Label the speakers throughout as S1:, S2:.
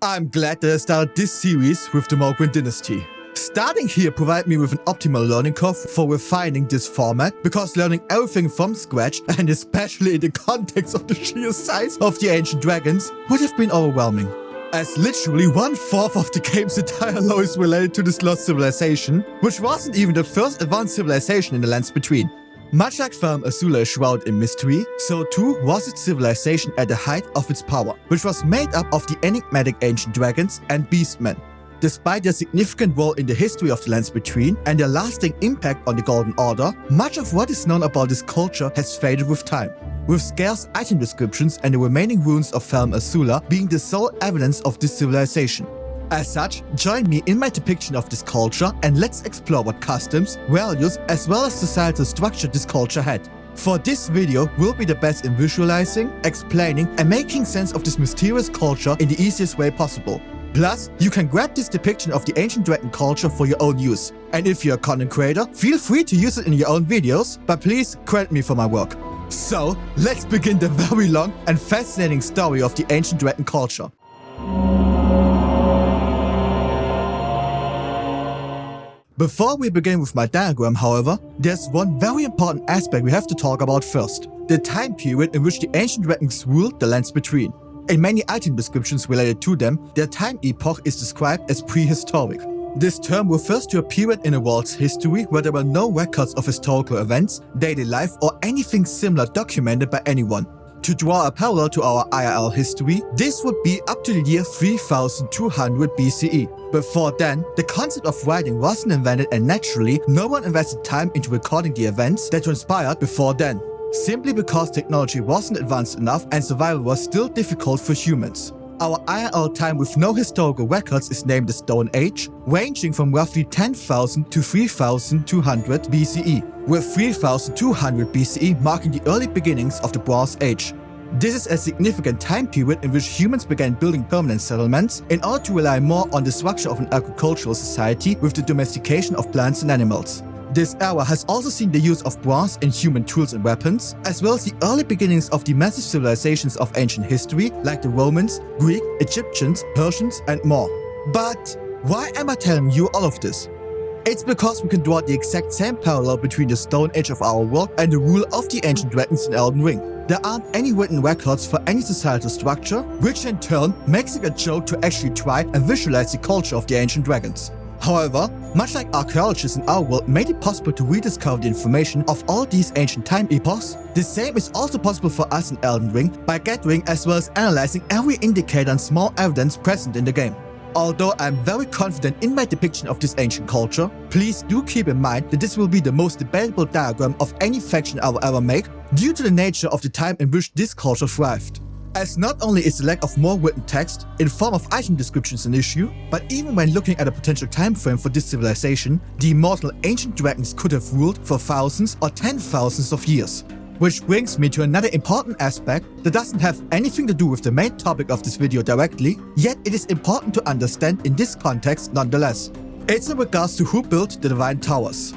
S1: I'm glad that I started this series with the Mogwin dynasty. Starting here provided me with an optimal learning curve for refining this format, because learning everything from scratch, and especially in the context of the sheer size of the ancient dragons, would have been overwhelming. As literally 1/4 of the game's entire lore is related to this lost civilization, which wasn't even the first advanced civilization in the lands between. Much like Farum Azula is shrouded in mystery, so too was its civilization at the height of its power, which was made up of the enigmatic ancient dragons and beastmen. Despite their significant role in the history of the lands between and their lasting impact on the Golden Order, much of what is known about this culture has faded with time, with scarce item descriptions and the remaining ruins of Farum Azula being the sole evidence of this civilization. As such, join me in my depiction of this culture and let's explore what customs, values, as well as societal structure this culture had. For this video, we'll be the best in visualizing, explaining, and making sense of this mysterious culture in the easiest way possible. Plus, you can grab this depiction of the ancient dragon culture for your own use. And if you're a content creator, feel free to use it in your own videos, but please credit me for my work. So, let's begin the very long and fascinating story of the ancient dragon culture. Before we begin with my diagram, however, there's one very important aspect we have to talk about first: the time period in which the ancient dragons ruled the lands between. In many item descriptions related to them, their time epoch is described as prehistoric. This term refers to a period in a world's history where there were no records of historical events, daily life, or anything similar documented by anyone. To draw a parallel to our IRL history, this would be up to the year 3200 BCE. Before then, the concept of writing wasn't invented, and naturally, no one invested time into recording the events that transpired before then, simply because technology wasn't advanced enough and survival was still difficult for humans. Our IRL time with no historical records is named the Stone Age, ranging from roughly 10,000 to 3200 BCE, with 3200 BCE marking the early beginnings of the Bronze Age. This is a significant time period in which humans began building permanent settlements in order to rely more on the structure of an agricultural society with the domestication of plants and animals. This era has also seen the use of bronze in human tools and weapons, as well as the early beginnings of the massive civilizations of ancient history like the Romans, Greek, Egyptians, Persians, and more. But why am I telling you all of this? It's because we can draw the exact same parallel between the Stone Age of our world and the rule of the ancient dragons in Elden Ring. There aren't any written records for any societal structure, which in turn makes it a joke to actually try and visualize the culture of the ancient dragons. However, much like archaeologists in our world made it possible to rediscover the information of all these ancient time epochs, the same is also possible for us in Elden Ring by gathering as well as analyzing every indicator and small evidence present in the game. Although I'm very confident in my depiction of this ancient culture, please do keep in mind that this will be the most debatable diagram of any faction I will ever make, due to the nature of the time in which this culture thrived. As not only is the lack of more written text in form of item descriptions an issue, but even when looking at a potential time frame for this civilization, the immortal ancient dragons could have ruled for thousands or 10,000s of years. Which brings me to another important aspect that doesn't have anything to do with the main topic of this video directly, yet it is important to understand in this context nonetheless. It's in regards to who built the Divine Towers.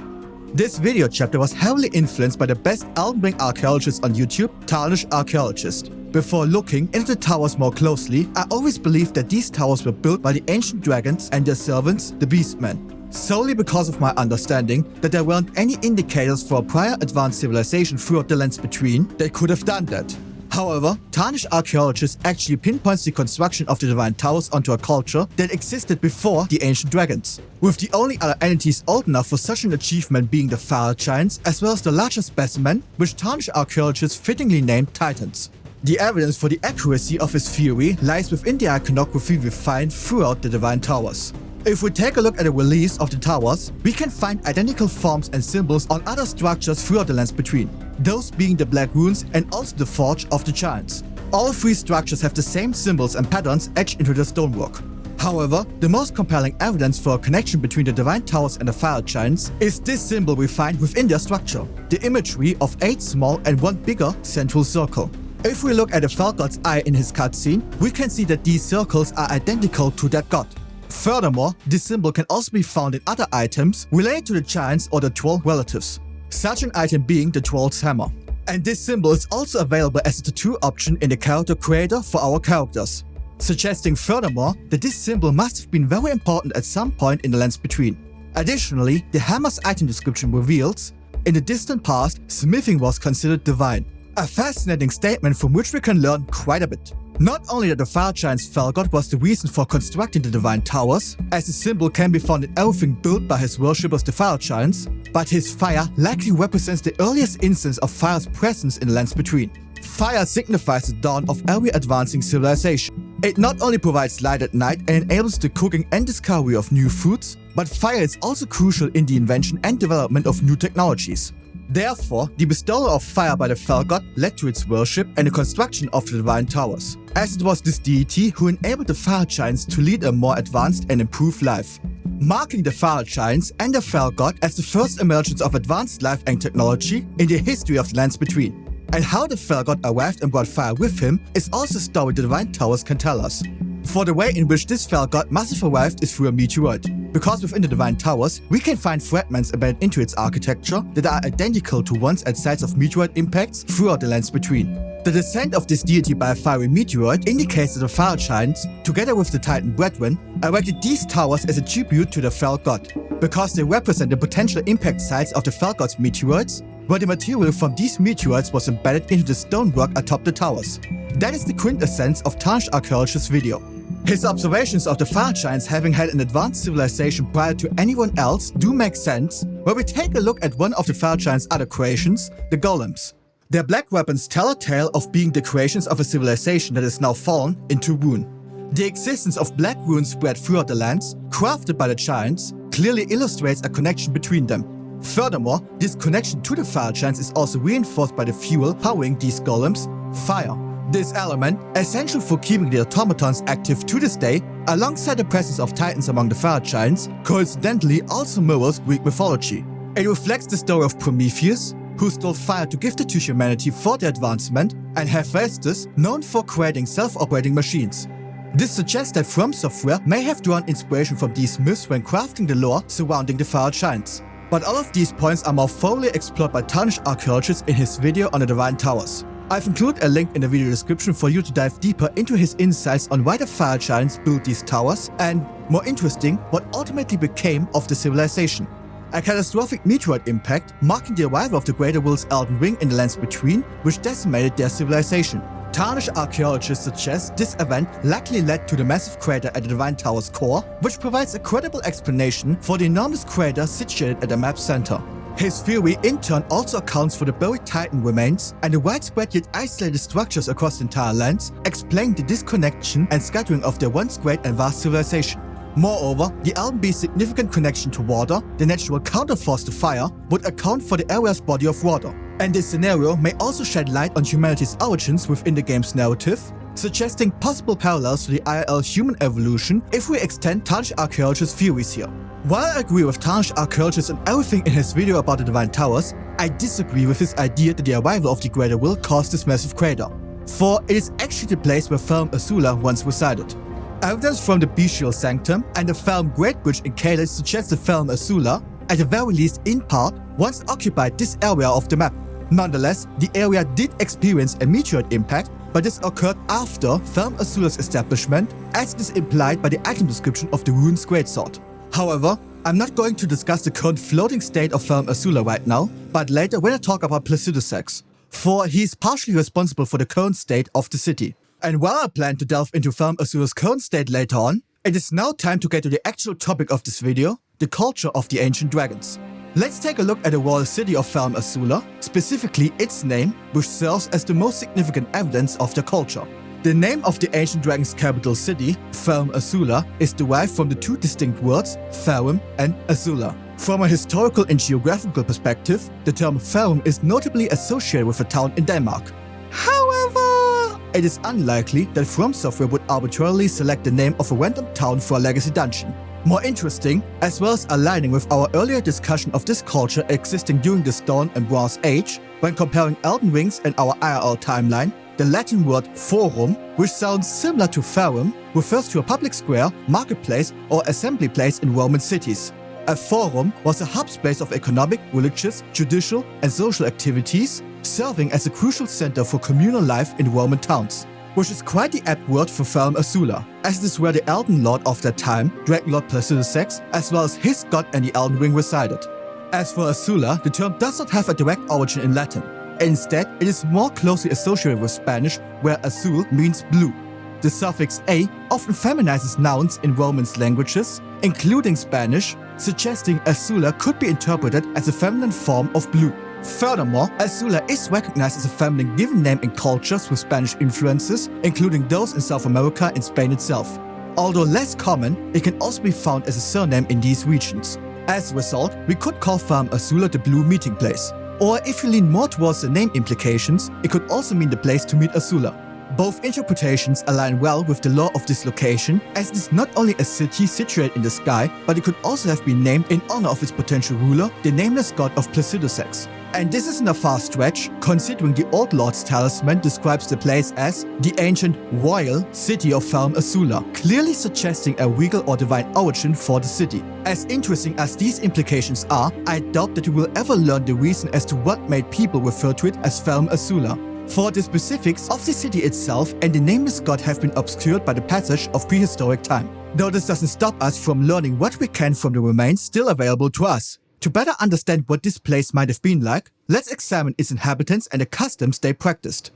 S1: This video chapter was heavily influenced by the best Elden Ring archaeologist on YouTube, Tarnished Archaeologist. Before looking into the towers more closely, I always believed that these towers were built by the ancient dragons and their servants, the Beastmen, solely because of my understanding that there weren't any indicators for a prior advanced civilization throughout the lands between that could have done that. However, Tarnished Archaeologist actually pinpoints the construction of the Divine Towers onto a culture that existed before the ancient dragons, with the only other entities old enough for such an achievement being the Fire Giants, as well as the larger specimen, which Tarnished Archaeologist fittingly named Titans. The evidence for the accuracy of his theory lies within the iconography we find throughout the Divine Towers. If we take a look at the reliefs of the towers, we can find identical forms and symbols on other structures throughout the lands between, those being the Black Runes and also the Forge of the Giants. All three structures have the same symbols and patterns etched into the stonework. However, the most compelling evidence for a connection between the Divine Towers and the Fire Giants is this symbol we find within their structure, the imagery of 8 small and 1 bigger central circle. If we look at the Fell God's eye in his cutscene, we can see that these circles are identical to that god. Furthermore, this symbol can also be found in other items related to the giants or the troll relatives, such an item being the Troll's Hammer. And this symbol is also available as a tattoo option in the character creator for our characters. suggesting furthermore that this symbol must have been very important at some point in the lands between. Additionally, the hammer's item description reveals, in the distant past, smithing was considered divine. A fascinating statement from which we can learn quite a bit. Not only that the fire giant's fell god was the reason for constructing the divine towers, as the symbol can be found in everything built by his worshippers the fire giants, but his fire likely represents the earliest instance of fire's presence in the lands between. Fire signifies the dawn of every advancing civilization. It not only provides light at night and enables the cooking and discovery of new foods, but fire is also crucial in the invention and development of new technologies. Therefore, the bestowal of fire by the fell god led to its worship and the construction of the divine towers, as it was this deity who enabled the fire giants to lead a more advanced and improved life, marking the fire giants and the fell god as the first emergence of advanced life and technology in the history of the lands between. And how the fell god arrived and brought fire with him is also a story the divine towers can tell us. For the way in which this fell god must have arrived is through a meteoroid, because within the divine towers we can find fragments embedded into its architecture that are identical to ones at sites of meteoroid impacts throughout the lands between. The descent of this deity by a fiery meteoroid indicates that the fire giants, together with the Titan brethren, erected these towers as a tribute to the fell god, because they represent the potential impact sites of the fell god's meteoroids, where the material from these meteorites was embedded into the stonework atop the towers. That is the quintessence of Tarnished Archaeologist's video. His observations of the fire giants having had an advanced civilization prior to anyone else do make sense when we take a look at one of the fire giants' other creations, the golems. Their black weapons tell a tale of being the creations of a civilization that is now fallen into ruin. The existence of black runes spread throughout the lands, crafted by the giants, clearly illustrates a connection between them. Furthermore, this connection to the fire giants is also reinforced by the fuel powering these golems, fire. This element, essential for keeping the automatons active to this day, alongside the presence of titans among the fire giants, coincidentally also mirrors Greek mythology. It reflects the story of Prometheus, who stole fire to gift it to humanity for their advancement, and Hephaestus, known for creating self-operating machines. This suggests that From Software may have drawn inspiration from these myths when crafting the lore surrounding the fire giants. But all of these points are more thoroughly explored by Tarnished Archaeologist in his video on the Divine Towers. I've included a link in the video description for you to dive deeper into his insights on why the fire giants built these towers and, more interesting, what ultimately became of the civilization. A catastrophic meteoroid impact, marking the arrival of the greater world's Elden Ring in the lands between, which decimated their civilization. Tarnished Archaeologists suggest this event likely led to the massive crater at the Divine Tower's core, which provides a credible explanation for the enormous crater situated at the map's center. His theory in turn also accounts for the buried Titan remains and the widespread yet isolated structures across the entire lands, explaining the disconnection and scattering of their once great and vast civilization. Moreover, the Elden Beast's significant connection to water, the natural counterforce to fire, would account for the area's body of water. And this scenario may also shed light on humanity's origins within the game's narrative, suggesting possible parallels to the IRL human evolution if we extend Tarnished Archaeologist's theories here. While I agree with Tarnished Archaeologist on everything in his video about the Divine Towers, I disagree with his idea that the arrival of the Greater Will caused this massive crater. For it is actually the place where Thelm Azula once resided. Evidence from the Bestial Sanctum and the Thelm Great Bridge in Caelid suggests that Thelm Azula, at the very least in part, once occupied this area of the map. Nonetheless, the area did experience a meteoroid impact, but this occurred after Thelm Azula's establishment, as it is implied by the item description of the rune's greatsword. However, I'm not going to discuss the current floating state of Thelm Azula right now, but later when I talk about Placidusax, for he is partially responsible for the current state of the city. And while I plan to delve into Thelm Azula's current state later on, it is now time to get to the actual topic of this video, the culture of the ancient dragons. Let's take a look at the royal city of Thelm Azula, specifically its name, which serves as the most significant evidence of their culture. The name of the ancient dragon's capital city, Thelm Azula, is derived from the two distinct words, Thelm and Azula. From a historical and geographical perspective, the term Thelm is notably associated with a town in Denmark. However, it is unlikely that From Software would arbitrarily select the name of a random town for a legacy dungeon. More interesting, as well as aligning with our earlier discussion of this culture existing during the Stone and Bronze Age, when comparing Elden Rings and our IRL timeline, the Latin word forum, which sounds similar to forum, refers to a public square, marketplace, or assembly place in Roman cities. A forum was a hub space of economic, religious, judicial, and social activities, serving as a crucial center for communal life in Roman towns. which is quite the apt word for Farum Azula, as it is where the Elden Lord of that time, Dragon Lord Placidusax, as well as his god and the Elden Ring resided. As for Azula, the term does not have a direct origin in Latin. Instead, it is more closely associated with Spanish, where azul means blue. The suffix a often feminizes nouns in Romance languages, including Spanish, suggesting Azula could be interpreted as a feminine form of blue. Furthermore, Azula is recognized as a feminine given name in cultures with Spanish influences, including those in South America and Spain itself. Although less common, it can also be found as a surname in these regions. As a result, we could call Farum Azula the Blue Meeting Place. Or if you lean more towards the name implications, it could also mean the place to meet Azula. Both interpretations align well with the lore of this location, as it is not only a city situated in the sky, but it could also have been named in honor of its potential ruler, the nameless god of Placidusax. And this isn't a far stretch, considering the Old Lord's talisman describes the place as the ancient royal city of Farum Azula, clearly suggesting a regal or divine origin for the city. As interesting as these implications are, I doubt that we will ever learn the reason as to what made people refer to it as Farum Azula. For the specifics of the city itself and the nameless god have been obscured by the passage of prehistoric time. Though this doesn't stop us from learning what we can from the remains still available to us. To better understand what this place might have been like, let's examine its inhabitants and the customs they practiced.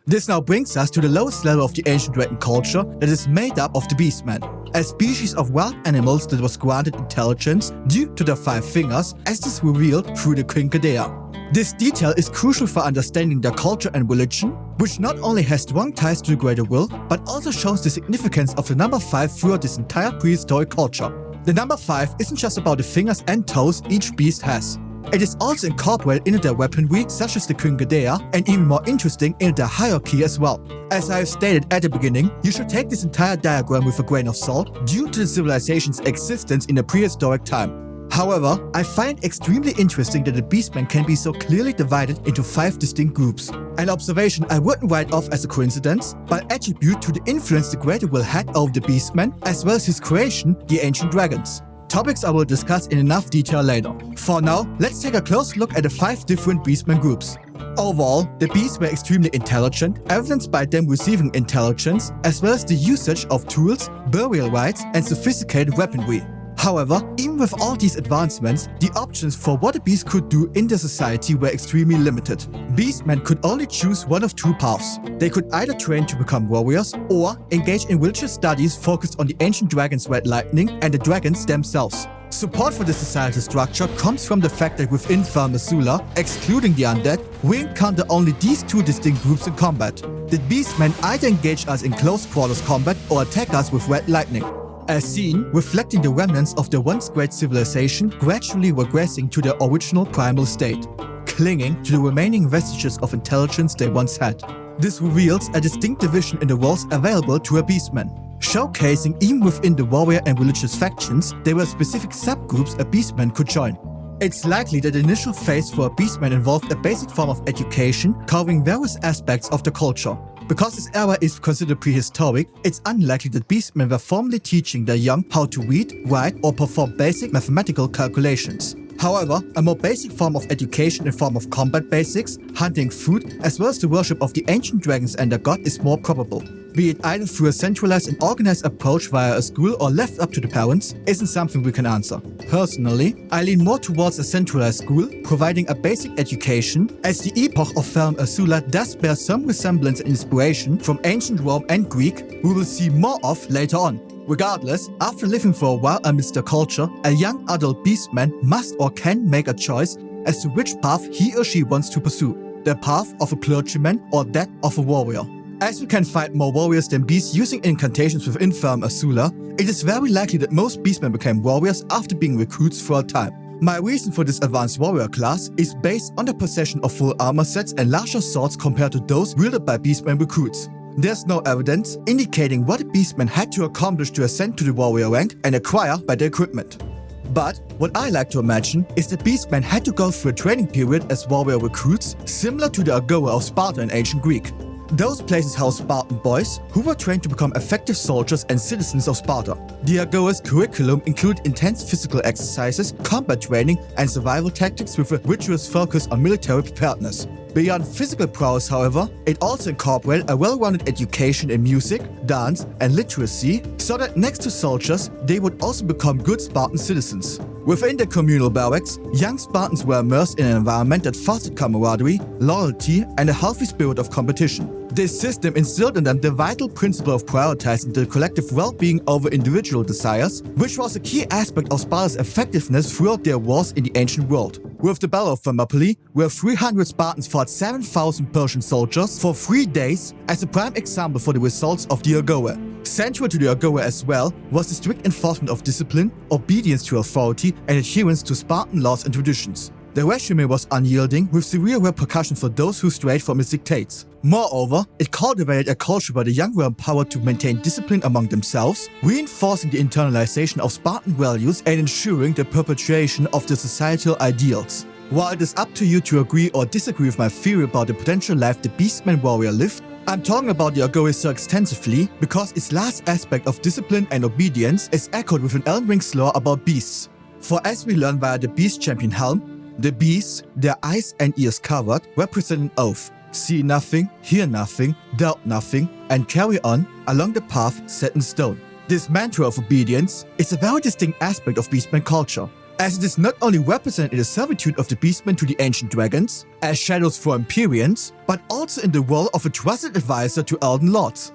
S1: This now brings us to the lowest level of the ancient dragon culture that is made up of the beastmen, a species of wild animals that was granted intelligence due to their 5 fingers, as is revealed through the Quincadea. This detail is crucial for understanding their culture and religion, which not only has strong ties to the greater will, but also shows the significance of the number 5 throughout this entire prehistoric culture. The number 5 isn't just about the fingers and toes each beast has. It is also incorporated into their weaponry, such as the Quincadea, and even more interesting, into their hierarchy as well. As I have stated at the beginning, you should take this entire diagram with a grain of salt due to the civilization's existence in a prehistoric time. However, I find it extremely interesting that the beastmen can be so clearly divided into 5 distinct groups. An observation I wouldn't write off as a coincidence, but attribute to the influence the Greater Will had over the beastmen, as well as his creation, the ancient dragons. Topics I will discuss in enough detail later. For now, let's take a close look at the 5 different beastmen groups. Overall, the beasts were extremely intelligent, evidenced by them receiving intelligence, as well as the usage of tools, burial rites, and sophisticated weaponry. However, even with all these advancements, the options for what a beast could do in the society were extremely limited. Beastmen could only choose one of 2 paths. They could either train to become warriors, or engage in religious studies focused on the ancient dragon's red lightning and the dragons themselves. Support for this societal structure comes from the fact that within Farum Azula, excluding the undead, we encounter only these 2 distinct groups in combat. The beastmen either engage us in close quarters combat or attack us with red lightning. As seen, reflecting the remnants of the once great civilization gradually regressing to their original primal state, clinging to the remaining vestiges of intelligence they once had. This reveals a distinct division in the roles available to a beastman, showcasing even within the warrior and religious factions, there were specific subgroups a beastman could join. It's likely that the initial phase for a beastman involved a basic form of education covering various aspects of the culture. Because this era is considered prehistoric, it's unlikely that beastmen were formally teaching their young how to read, write, or perform basic mathematical calculations. However, a more basic form of education in form of combat basics, hunting food, as well as the worship of the ancient dragons and their god is more probable. Be it either through a centralized and organized approach via a school or left up to the parents, isn't something we can answer. Personally, I lean more towards a centralized school, providing a basic education, as the epoch of Farum Azula does bear some resemblance and inspiration from ancient Rome and Greek, we will see more of later on. Regardless, after living for a while amidst the culture, a young adult beastman must or can make a choice as to which path he or she wants to pursue, the path of a clergyman or that of a warrior. As we can find more warriors than beasts using incantations within Farum Azula, it is very likely that most beastmen became warriors after being recruits for a time. My reason for this advanced warrior class is based on the possession of full armor sets and larger swords compared to those wielded by beastmen recruits. There's no evidence indicating what a beastman had to accomplish to ascend to the warrior rank and acquire better equipment. But what I like to imagine is that beastmen had to go through a training period as warrior recruits, similar to the Agora of Sparta in ancient Greek. Those places housed Spartan boys who were trained to become effective soldiers and citizens of Sparta. The Agora's curriculum included intense physical exercises, combat training, and survival tactics with a rigorous focus on military preparedness. Beyond physical prowess, however, it also incorporated a well-rounded education in music, dance, and literacy, so that next to soldiers, they would also become good Spartan citizens. Within the communal barracks, young Spartans were immersed in an environment that fostered camaraderie, loyalty, and a healthy spirit of competition. This system instilled in them the vital principle of prioritizing the collective well-being over individual desires, which was a key aspect of Sparta's effectiveness throughout their wars in the ancient world. With the Battle of Thermopylae, where 300 Spartans fought 7,000 Persian soldiers for 3 days as a prime example for the results of the Agora. Central to the Agora as well was the strict enforcement of discipline, obedience to authority, and adherence to Spartan laws and traditions. The regime was unyielding, with severe repercussions for those who strayed from its dictates. Moreover, it cultivated a culture where the young were empowered to maintain discipline among themselves, reinforcing the internalization of Spartan values and ensuring the perpetuation of the societal ideals. While it is up to you to agree or disagree with my theory about the potential life the Beastman warrior lived, I'm talking about the Agora so extensively because its last aspect of discipline and obedience is echoed with an Elden Ring lore about beasts. For as we learn via the Beast Champion helm, the beasts, their eyes and ears covered, represent an oath. See nothing, hear nothing, doubt nothing, and carry on along the path set in stone. This mantra of obedience is a very distinct aspect of Beastman culture, as it is not only represented in the servitude of the Beastmen to the ancient dragons, as shadows for Empyreans, but also in the role of a trusted advisor to Elden Lords.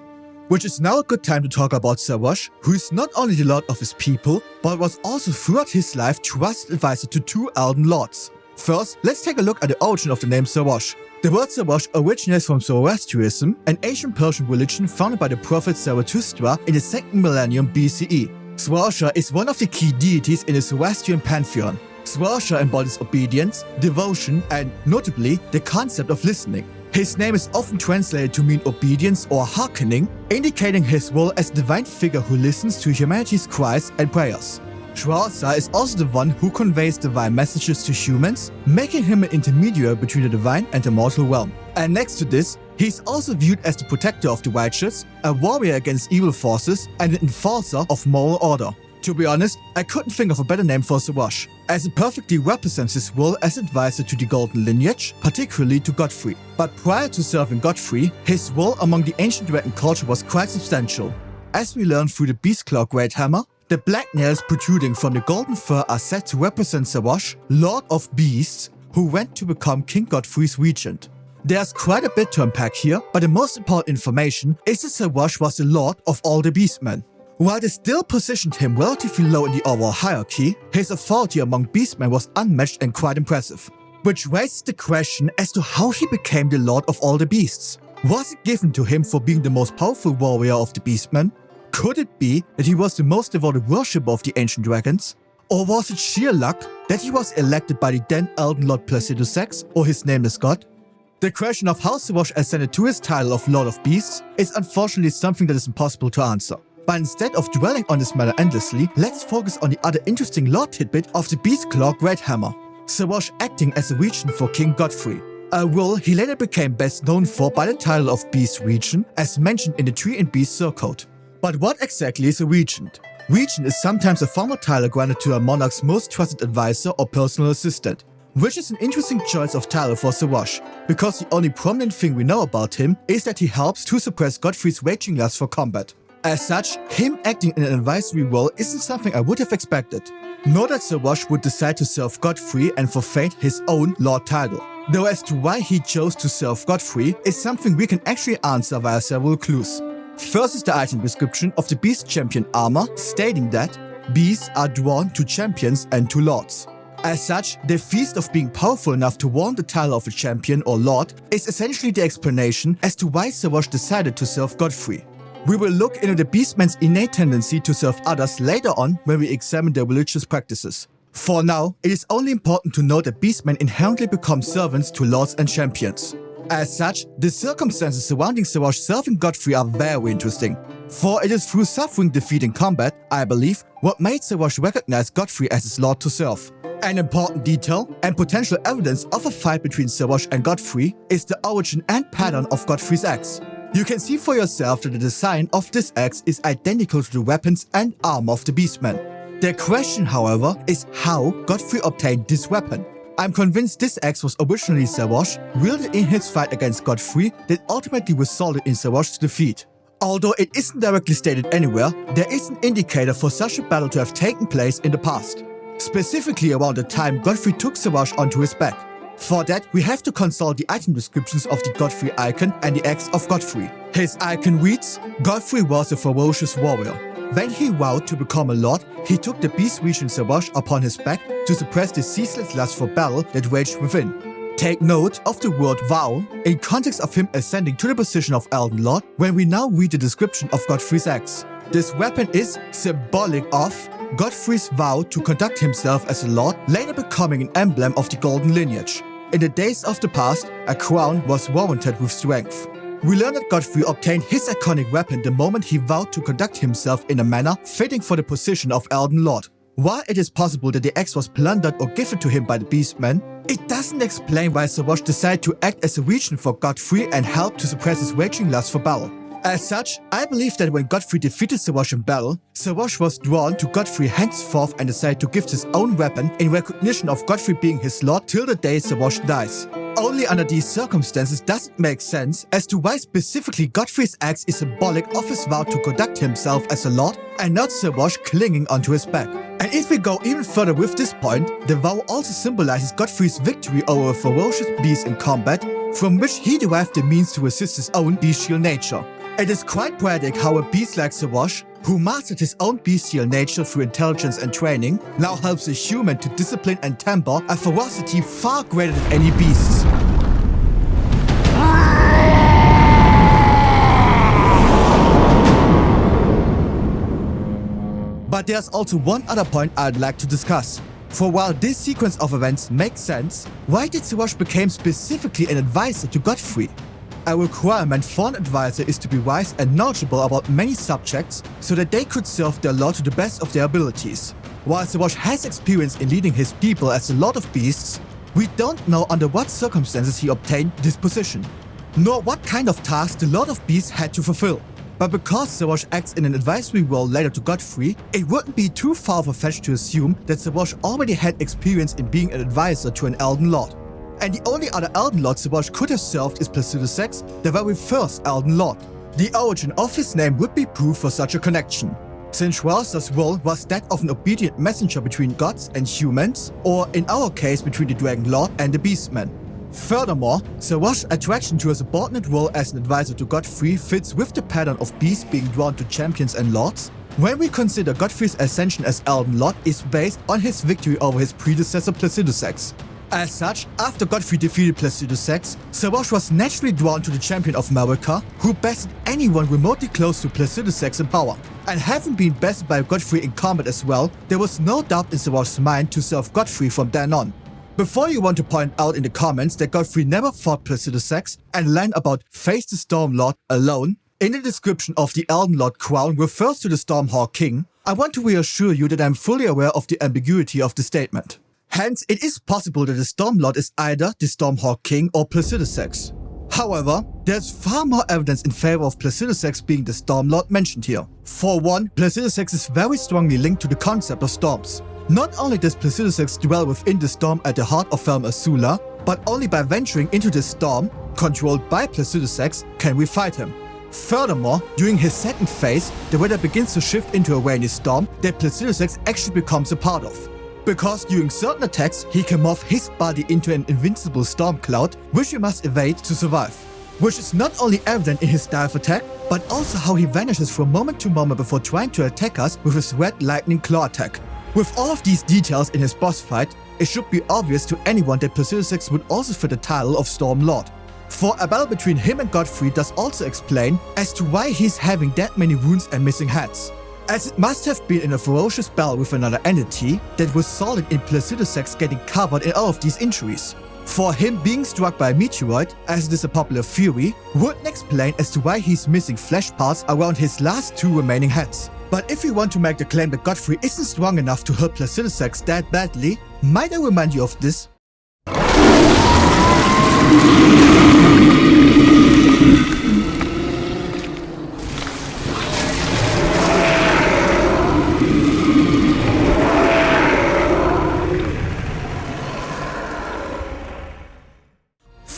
S1: Which is now a good time to talk about Sawash, who is not only the lord of his people, but was also throughout his life trusted advisor to 2 Elden Lords. First, let's take a look at the origin of the name Sawash. The word Sawash originates from Zoroastrianism, an ancient Persian religion founded by the prophet Zarathustra in the 2nd millennium BCE. Swarsha is one of the key deities in the Zoroastrian pantheon. Swarsha embodies obedience, devotion, and, notably, the concept of listening. His name is often translated to mean obedience or hearkening, indicating his role as a divine figure who listens to humanity's cries and prayers. Shwarza is also the one who conveys divine messages to humans, making him an intermediary between the divine and the mortal realm. And next to this, he is also viewed as the protector of the righteous, a warrior against evil forces, and an enforcer of moral order. To be honest, I couldn't think of a better name for Sawash, as it perfectly represents his role as advisor to the Golden Lineage, particularly to Godfrey. But prior to serving Godfrey, his role among the ancient dragon culture was quite substantial. As we learn through the Beastclaw Great Hammer, the black nails protruding from the golden fur are said to represent Sawash, Lord of Beasts, who went to become King Godfrey's regent. There's quite a bit to unpack here, but the most important information is that Sawash was the lord of all the Beastmen. While this still positioned him relatively low in the overall hierarchy, his authority among Beastmen was unmatched and quite impressive. Which raises the question as to how he became the lord of all the beasts. Was it given to him for being the most powerful warrior of the Beastmen? Could it be that he was the most devoted worshipper of the ancient dragons? Or was it sheer luck that he was elected by the then Elden Lord Placidusax, or his nameless god? The question of how Sawash ascended to his title of Lord of Beasts is unfortunately something that is impossible to answer. But instead of dwelling on this matter endlessly, let's focus on the other interesting lore tidbit of the Beastclaw Great Hammer. Sawash acting as a regent for King Godfrey, a role he later became best known for by the title of Beast Regent, as mentioned in the Tree and Beast Surcode. But what exactly is a regent? Regent is sometimes a formal title granted to a monarch's most trusted advisor or personal assistant, which is an interesting choice of title for Sawash, because the only prominent thing we know about him is that he helps to suppress Godfrey's raging lust for combat. As such, him acting in an advisory role isn't something I would have expected, nor that Sawash would decide to serve Godfrey and forfeit his own lord title. Though as to why he chose to serve Godfrey is something we can actually answer via several clues. First is the item description of the Beast Champion armor, stating that beasts are drawn to champions and to lords. As such, the feast of being powerful enough to warrant the title of a champion or lord is essentially the explanation as to why Sawash decided to serve Godfrey. We will look into the Beastman's innate tendency to serve others later on when we examine their religious practices. For now, it is only important to note that Beastmen inherently become servants to lords and champions. As such, the circumstances surrounding Sawash serving Godfrey are very interesting. For it is through suffering defeat in combat, I believe, what made Sawash recognize Godfrey as his lord to serve. An important detail and potential evidence of a fight between Sawash and Godfrey is the origin and pattern of Godfrey's axe. You can see for yourself that the design of this axe is identical to the weapons and armor of the Beastmen. The question, however, is how Godfrey obtained this weapon. I'm convinced this axe was originally Savage, wielded in his fight against Godfrey that ultimately resulted in Savage's defeat. Although it isn't directly stated anywhere, there is an indicator for such a battle to have taken place in the past. Specifically around the time Godfrey took Savage onto his back. For that, we have to consult the item descriptions of the Godfrey icon and the axe of Godfrey. His icon reads, Godfrey was a ferocious warrior. When he vowed to become a lord, he took the beast-reaching Savage upon his back to suppress the ceaseless lust for battle that raged within. Take note of the word vow in context of him ascending to the position of Elden Lord when we now read the description of Godfrey's axe. This weapon is symbolic of Godfrey's vow to conduct himself as a lord, later becoming an emblem of the golden lineage. In the days of the past, a crown was warranted with strength. We learn that Godfrey obtained his iconic weapon the moment he vowed to conduct himself in a manner fitting for the position of Elden Lord. While it is possible that the axe was plundered or gifted to him by the Beastmen, it doesn't explain why Savage decided to act as a regent for Godfrey and help to suppress his raging lust for battle. As such, I believe that when Godfrey defeated Savage in battle, Savage was drawn to Godfrey henceforth and decided to gift his own weapon in recognition of Godfrey being his lord till the day Savage dies. Only under these circumstances does it make sense as to why specifically Godfrey's axe is symbolic of his vow to conduct himself as a lord and not Savage clinging onto his back. And if we go even further with this point, the vow also symbolizes Godfrey's victory over a ferocious beast in combat, from which he derived the means to resist his own bestial nature. It is quite poetic how a beast like Savage, who mastered his own bestial nature through intelligence and training, now helps a human to discipline and temper a ferocity far greater than any beast's. But there's also one other point I'd like to discuss. For while this sequence of events makes sense, why did Savage become specifically an advisor to Godfrey? A requirement for an advisor is to be wise and knowledgeable about many subjects so that they could serve their lord to the best of their abilities. While Savage has experience in leading his people as a lord of beasts, we don't know under what circumstances he obtained this position, nor what kind of tasks the Lord of Beasts had to fulfill. But because Savage acts in an advisory role later to Godfrey, it wouldn't be too far-fetched to assume that Savage already had experience in being an advisor to an Elden Lord. And the only other Elden Lord Savage could have served is Placidusax, the very first Elden Lord. The origin of his name would be proof for such a connection, since Rals's role was that of an obedient messenger between gods and humans, or in our case between the Dragon Lord and the Beastmen. Furthermore, Savage's attraction to a subordinate role as an advisor to Godfrey fits with the pattern of beasts being drawn to champions and lords, when we consider Godfrey's ascension as Elden Lord is based on his victory over his predecessor Placidusax. As such, after Godfrey defeated Placidusax, Savage was naturally drawn to the champion of Marika, who bested anyone remotely close to Placidusax in power. And having been bested by Godfrey in combat as well, there was no doubt in Savage's mind to serve Godfrey from then on. Before you want to point out in the comments that Godfrey never fought Placidusax and line about face the Stormlord alone, in the description of the Elden Lord crown refers to the Stormhawk King, I want to reassure you that I am fully aware of the ambiguity of the statement. Hence, it is possible that the Stormlord is either the Stormhawk King or Placidusax. However, there's far more evidence in favor of Placidusax being the Stormlord mentioned here. For one, Placidusax is very strongly linked to the concept of storms. Not only does Placidusax dwell within the storm at the heart of Realm Azula, but only by venturing into the storm, controlled by Placidusax, can we fight him. Furthermore, during his second phase, the weather begins to shift into a rainy storm that Placidusax actually becomes a part of. Because during certain attacks, he can morph his body into an invincible storm cloud, which he must evade to survive. Which is not only evident in his dive attack, but also how he vanishes from moment to moment before trying to attack us with his red lightning claw attack. With all of these details in his boss fight, it should be obvious to anyone that Placidusax would also fit the title of Storm Lord. For a battle between him and Godfrey does also explain as to why he's having that many wounds and missing heads, as it must have been in a ferocious battle with another entity that resulted in Placidusax getting covered in all of these injuries. For him being struck by a meteoroid, as it is a popular theory, wouldn't explain as to why he's missing flesh parts around his last two remaining heads. But if you want to make the claim that Godfrey isn't strong enough to hurt Placidusax that badly, might I remind you of this?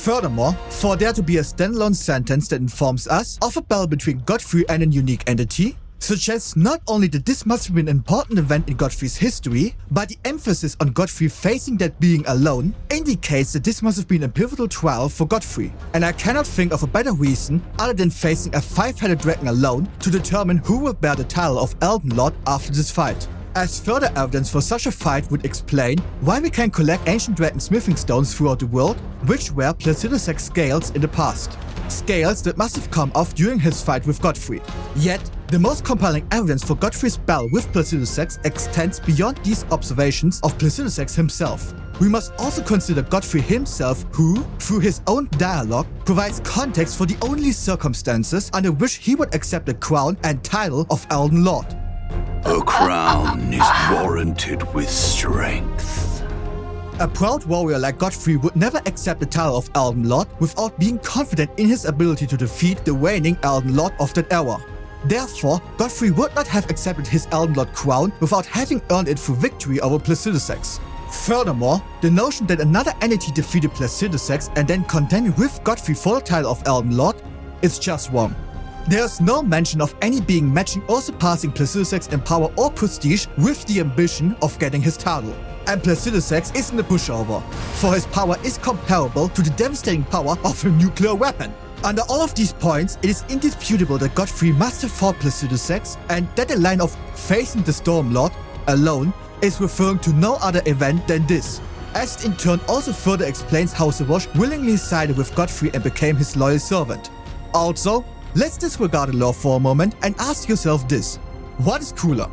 S1: Furthermore, for there to be a standalone sentence that informs us of a battle between Godfrey and a unique entity suggests not only that this must have been an important event in Godfrey's history, but the emphasis on Godfrey facing that being alone indicates that this must have been a pivotal trial for Godfrey. And I cannot think of a better reason other than facing a five-headed dragon alone to determine who will bear the title of Elden Lord after this fight. As further evidence for such a fight would explain why we can collect ancient dragon smithing stones throughout the world, which were Placidus' scales in the past. Scales that must have come off during his fight with Godfrey. Yet, the most compelling evidence for Godfrey's battle with Placidus extends beyond these observations of Placidus himself. We must also consider Godfrey himself who, through his own dialogue, provides context for the only circumstances under which he would accept the crown and title of Elden Lord.
S2: A crown is warranted with strength.
S1: A proud warrior like Godfrey would never accept the title of Elden Lord without being confident in his ability to defeat the reigning Elden Lord of that era. Therefore, Godfrey would not have accepted his Elden Lord crown without having earned it through victory over Placidus. Furthermore, the notion that another entity defeated Placidus and then contended with Godfrey for the title of Elden Lord is just wrong. There is no mention of any being matching or surpassing Placidus in power or prestige with the ambition of getting his title. And Placidus isn't a pushover, for his power is comparable to the devastating power of a nuclear weapon. Under all of these points, it is indisputable that Godfrey must have fought Placidus and that the line of facing the Stormlord alone is referring to no other event than this, as in turn also further explains how Sabosh willingly sided with Godfrey and became his loyal servant. Also, let's disregard the lore for a moment and ask yourself this: what is cooler?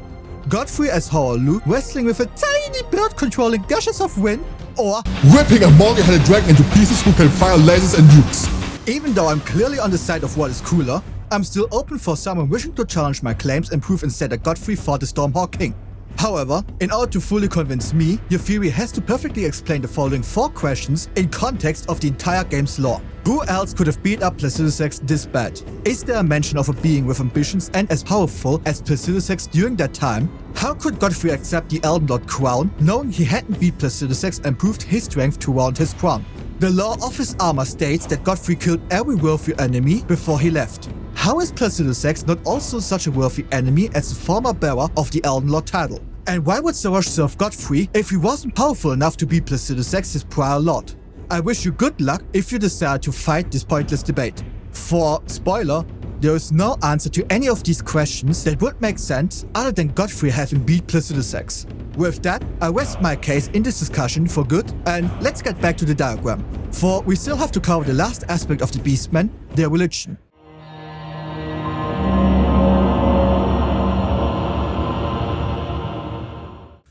S1: Godfrey as Hoarlu wrestling with a tiny bird controlling gushes of wind, or
S3: ripping a multi-headed dragon into pieces who can fire lasers and nukes?
S1: Even though I'm clearly on the side of what is cooler, I'm still open for someone wishing to challenge my claims and prove instead that Godfrey fought the Stormhawk King. However, in order to fully convince me, your theory has to perfectly explain the following 4 questions in context of the entire game's lore. Who else could have beat up Placidus this bad? Is there a mention of a being with ambitions and as powerful as Placidus during that time? How could Godfrey accept the Elden Lord crown, knowing he hadn't beat Placidus and proved his strength to warrant his crown? The lore of his armor states that Godfrey killed every worthy enemy before he left. How is Placidus not also such a worthy enemy as the former bearer of the Elden Lord title? And why would Sabosh serve Godfrey if he wasn't powerful enough to beat Placidus, his prior lord? I wish you good luck if you decide to fight this pointless debate. For spoiler, there is no answer to any of these questions that would make sense other than Godfrey having beat Placidus. With that, I rest my case in this discussion for good, and let's get back to the diagram. For we still have to cover the last aspect of the Beastmen, their religion.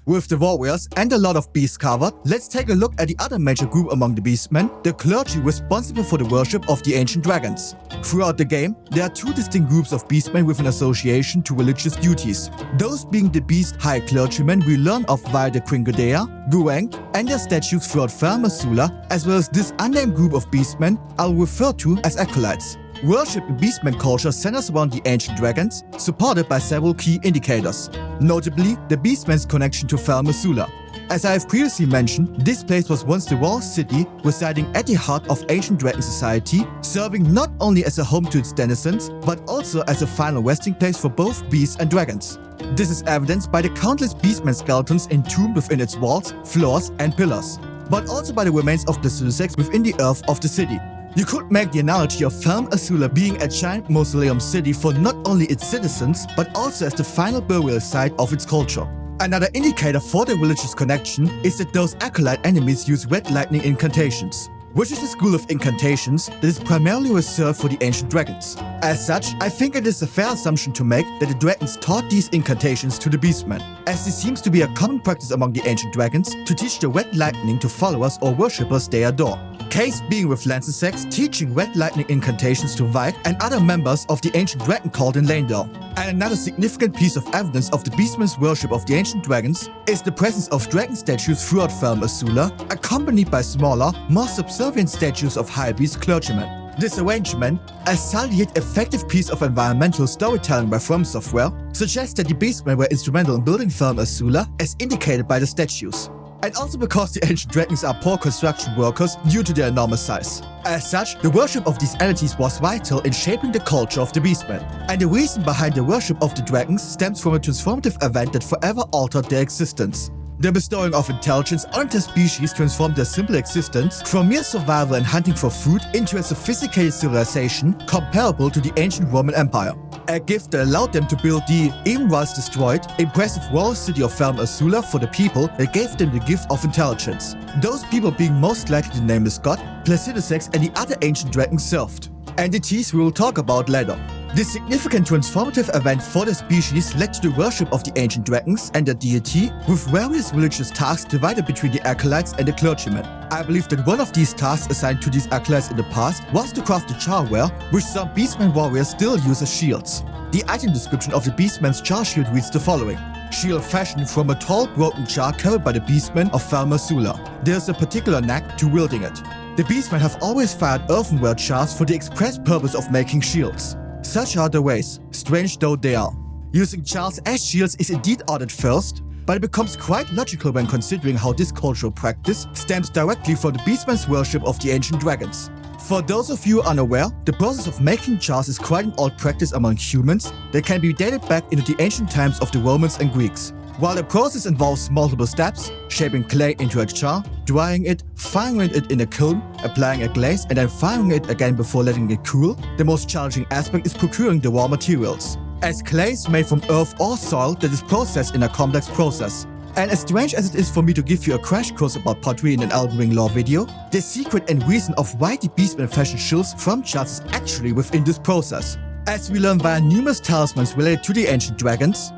S1: With the warriors and a lot of beasts covered, let's take a look at the other major group among the beastmen, the clergy responsible for the worship of the ancient dragons. Throughout the game, there are 2 distinct groups of beastmen with an association to religious duties. Those being the beast high clergymen we learn of via the Kringodea, Guang, and their statues throughout Fair Masula, as well as this unnamed group of beastmen I'll refer to as acolytes. Worship in Beastman culture centers around the ancient dragons, supported by several key indicators, notably the Beastman's connection to Fair Masula. As I have previously mentioned, this place was once the royal city residing at the heart of ancient dragon society, serving not only as a home to its denizens, but also as a final resting place for both beasts and dragons. This is evidenced by the countless Beastman skeletons entombed within its walls, floors, and pillars, but also by the remains of the Placidus within the earth of the city. You could make the analogy of Farum Azula being a giant mausoleum city for not only its citizens, but also as the final burial site of its culture. Another indicator for the religious connection is that those acolyte enemies use red lightning incantations, which is a school of incantations that is primarily reserved for the ancient dragons. As such, I think it is a fair assumption to make that the dragons taught these incantations to the beastmen, as this seems to be a common practice among the ancient dragons to teach the red lightning to followers or worshippers they adore. Case being with Lancesex teaching red lightning incantations to Vike and other members of the ancient dragon cult in Landau. And another significant piece of evidence of the beastmen's worship of the ancient dragons is the presence of dragon statues throughout Farum Azula, accompanied by smaller, more subservient statues of high beast clergymen. This arrangement, a subtle yet effective piece of environmental storytelling by From Software, suggests that the beastmen were instrumental in building Farum Azula as indicated by the statues. and also because the ancient dragons are poor construction workers due to their enormous size. As such, the worship of these entities was vital in shaping the culture of the beastmen, and the reason behind the worship of the dragons stems from a transformative event that forever altered their existence. The bestowing of intelligence on their species transformed their simple existence from mere survival and hunting for food into a sophisticated civilization comparable to the ancient Roman Empire. A gift that allowed them to build the, even once destroyed, impressive royal city of Azula for the people that gave them the gift of intelligence. Those people being most likely the nameless god, Placidusax, and the other ancient dragons served. Entities we will talk about later. This significant transformative event for the species led to the worship of the ancient dragons and their deity, with various religious tasks divided between the acolytes and the clergymen. I believe that one of these tasks assigned to these acolytes in the past was to craft the charware, which some beastmen warriors still use as shields. The item description of the beastman's char shield reads the following: shield fashioned from a tall broken char carried by the beastmen of Azula. There is a particular knack to wielding it. The beastmen have always fired earthenware chars for the express purpose of making shields. Such are the ways, strange though they are. Using chars as shields is indeed odd at first, but it becomes quite logical when considering how this cultural practice stems directly from the beastmen's worship of the ancient dragons. For those of you unaware, the process of making chars is quite an old practice among humans that can be dated back into the ancient times of the Romans and Greeks. While the process involves multiple steps, shaping clay into a char, drying it, firing it in a kiln, applying a glaze, and then firing it again before letting it cool, the most challenging aspect is procuring the raw materials, as clay is made from earth or soil that is processed in a complex process. And as strange as it is for me to give you a crash course about pottery in an Elden Ring lore video, the secret and reason of why the beastmen fashion shields from chars is actually within this process. As we learn via numerous talismans related to the ancient dragons,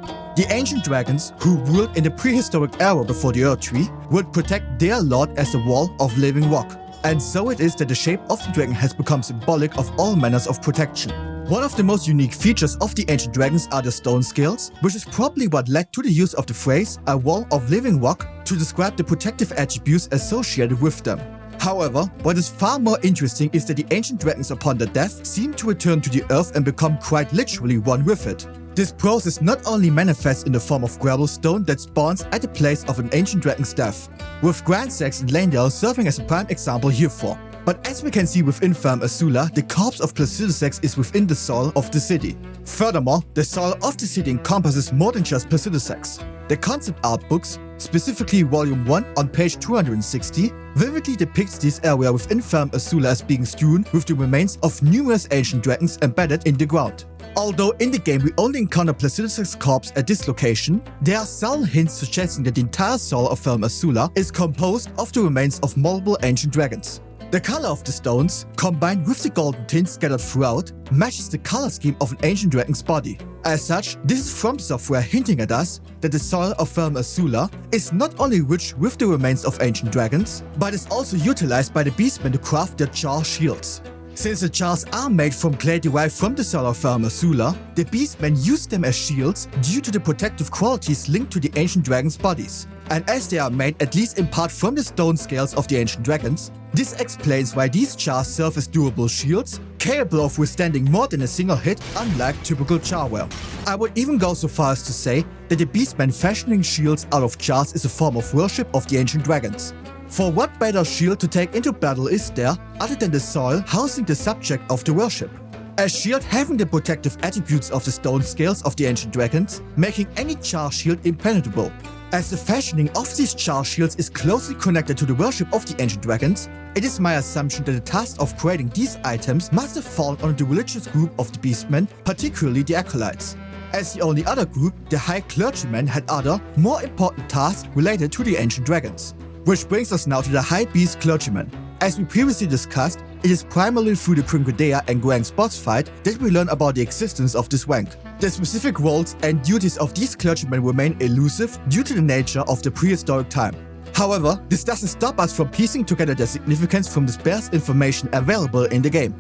S1: who ruled in the prehistoric era before the Earth Tree, would protect their lord as a wall of living rock. And so it is that the shape of the dragon has become symbolic of all manners of protection. One of the most unique features of the ancient dragons are the stone scales, which is probably what led to the use of the phrase "a wall of living rock" to describe the protective attributes associated with them. However, what is far more interesting is that the ancient dragons upon their death seem to return to the earth and become quite literally one with it. This process not only manifests in the form of gravel stone that spawns at the place of an ancient dragon's death, with Grand Sax and Landale serving as a prime example herefore. But as we can see within Azula, the corpse of Placidusax is within the soil of the city. Furthermore, the soil of the city encompasses more than just Placidusax. The concept art books, specifically Volume 1 on page 260, vividly depicts this area within Azula as being strewn with the remains of numerous ancient dragons embedded in the ground. Although in the game we only encounter Placidusax's corpse at this location, there are subtle hints suggesting that the entire soil of Azula is composed of the remains of multiple ancient dragons. The color of the stones, combined with the golden tints scattered throughout, matches the color scheme of an ancient dragon's body. As such, this is from software hinting at us that the soil of Azula is not only rich with the remains of ancient dragons, but is also utilized by the beastmen to craft their char shields. Since the chars are made from clay derived from the soil of Azula, the beastmen use them as shields due to the protective qualities linked to the ancient dragons' bodies. And as they are made at least in part from the stone scales of the ancient dragons, this explains why these chars serve as durable shields, capable of withstanding more than a single hit, unlike typical charware. I would even go so far as to say that the beastmen fashioning shields out of chars is a form of worship of the ancient dragons. For what better shield to take into battle is there, other than the soil housing the subject of the worship? A shield having the protective attributes of the stone scales of the ancient dragons, making any char shield impenetrable. As the fashioning of these char shields is closely connected to the worship of the ancient dragons, it is my assumption that the task of creating these items must have fallen on the religious group of the beastmen, particularly the acolytes. As the only other group, the high clergymen had other, more important tasks related to the ancient dragons. Which brings us now to the high beast clergymen. As we previously discussed, it is primarily through the Quinquedea and Guang's boss fight that we learn about the existence of this rank. The specific roles and duties of these clergymen remain elusive due to the nature of the prehistoric time. However, this doesn't stop us from piecing together their significance from the sparse information available in the game.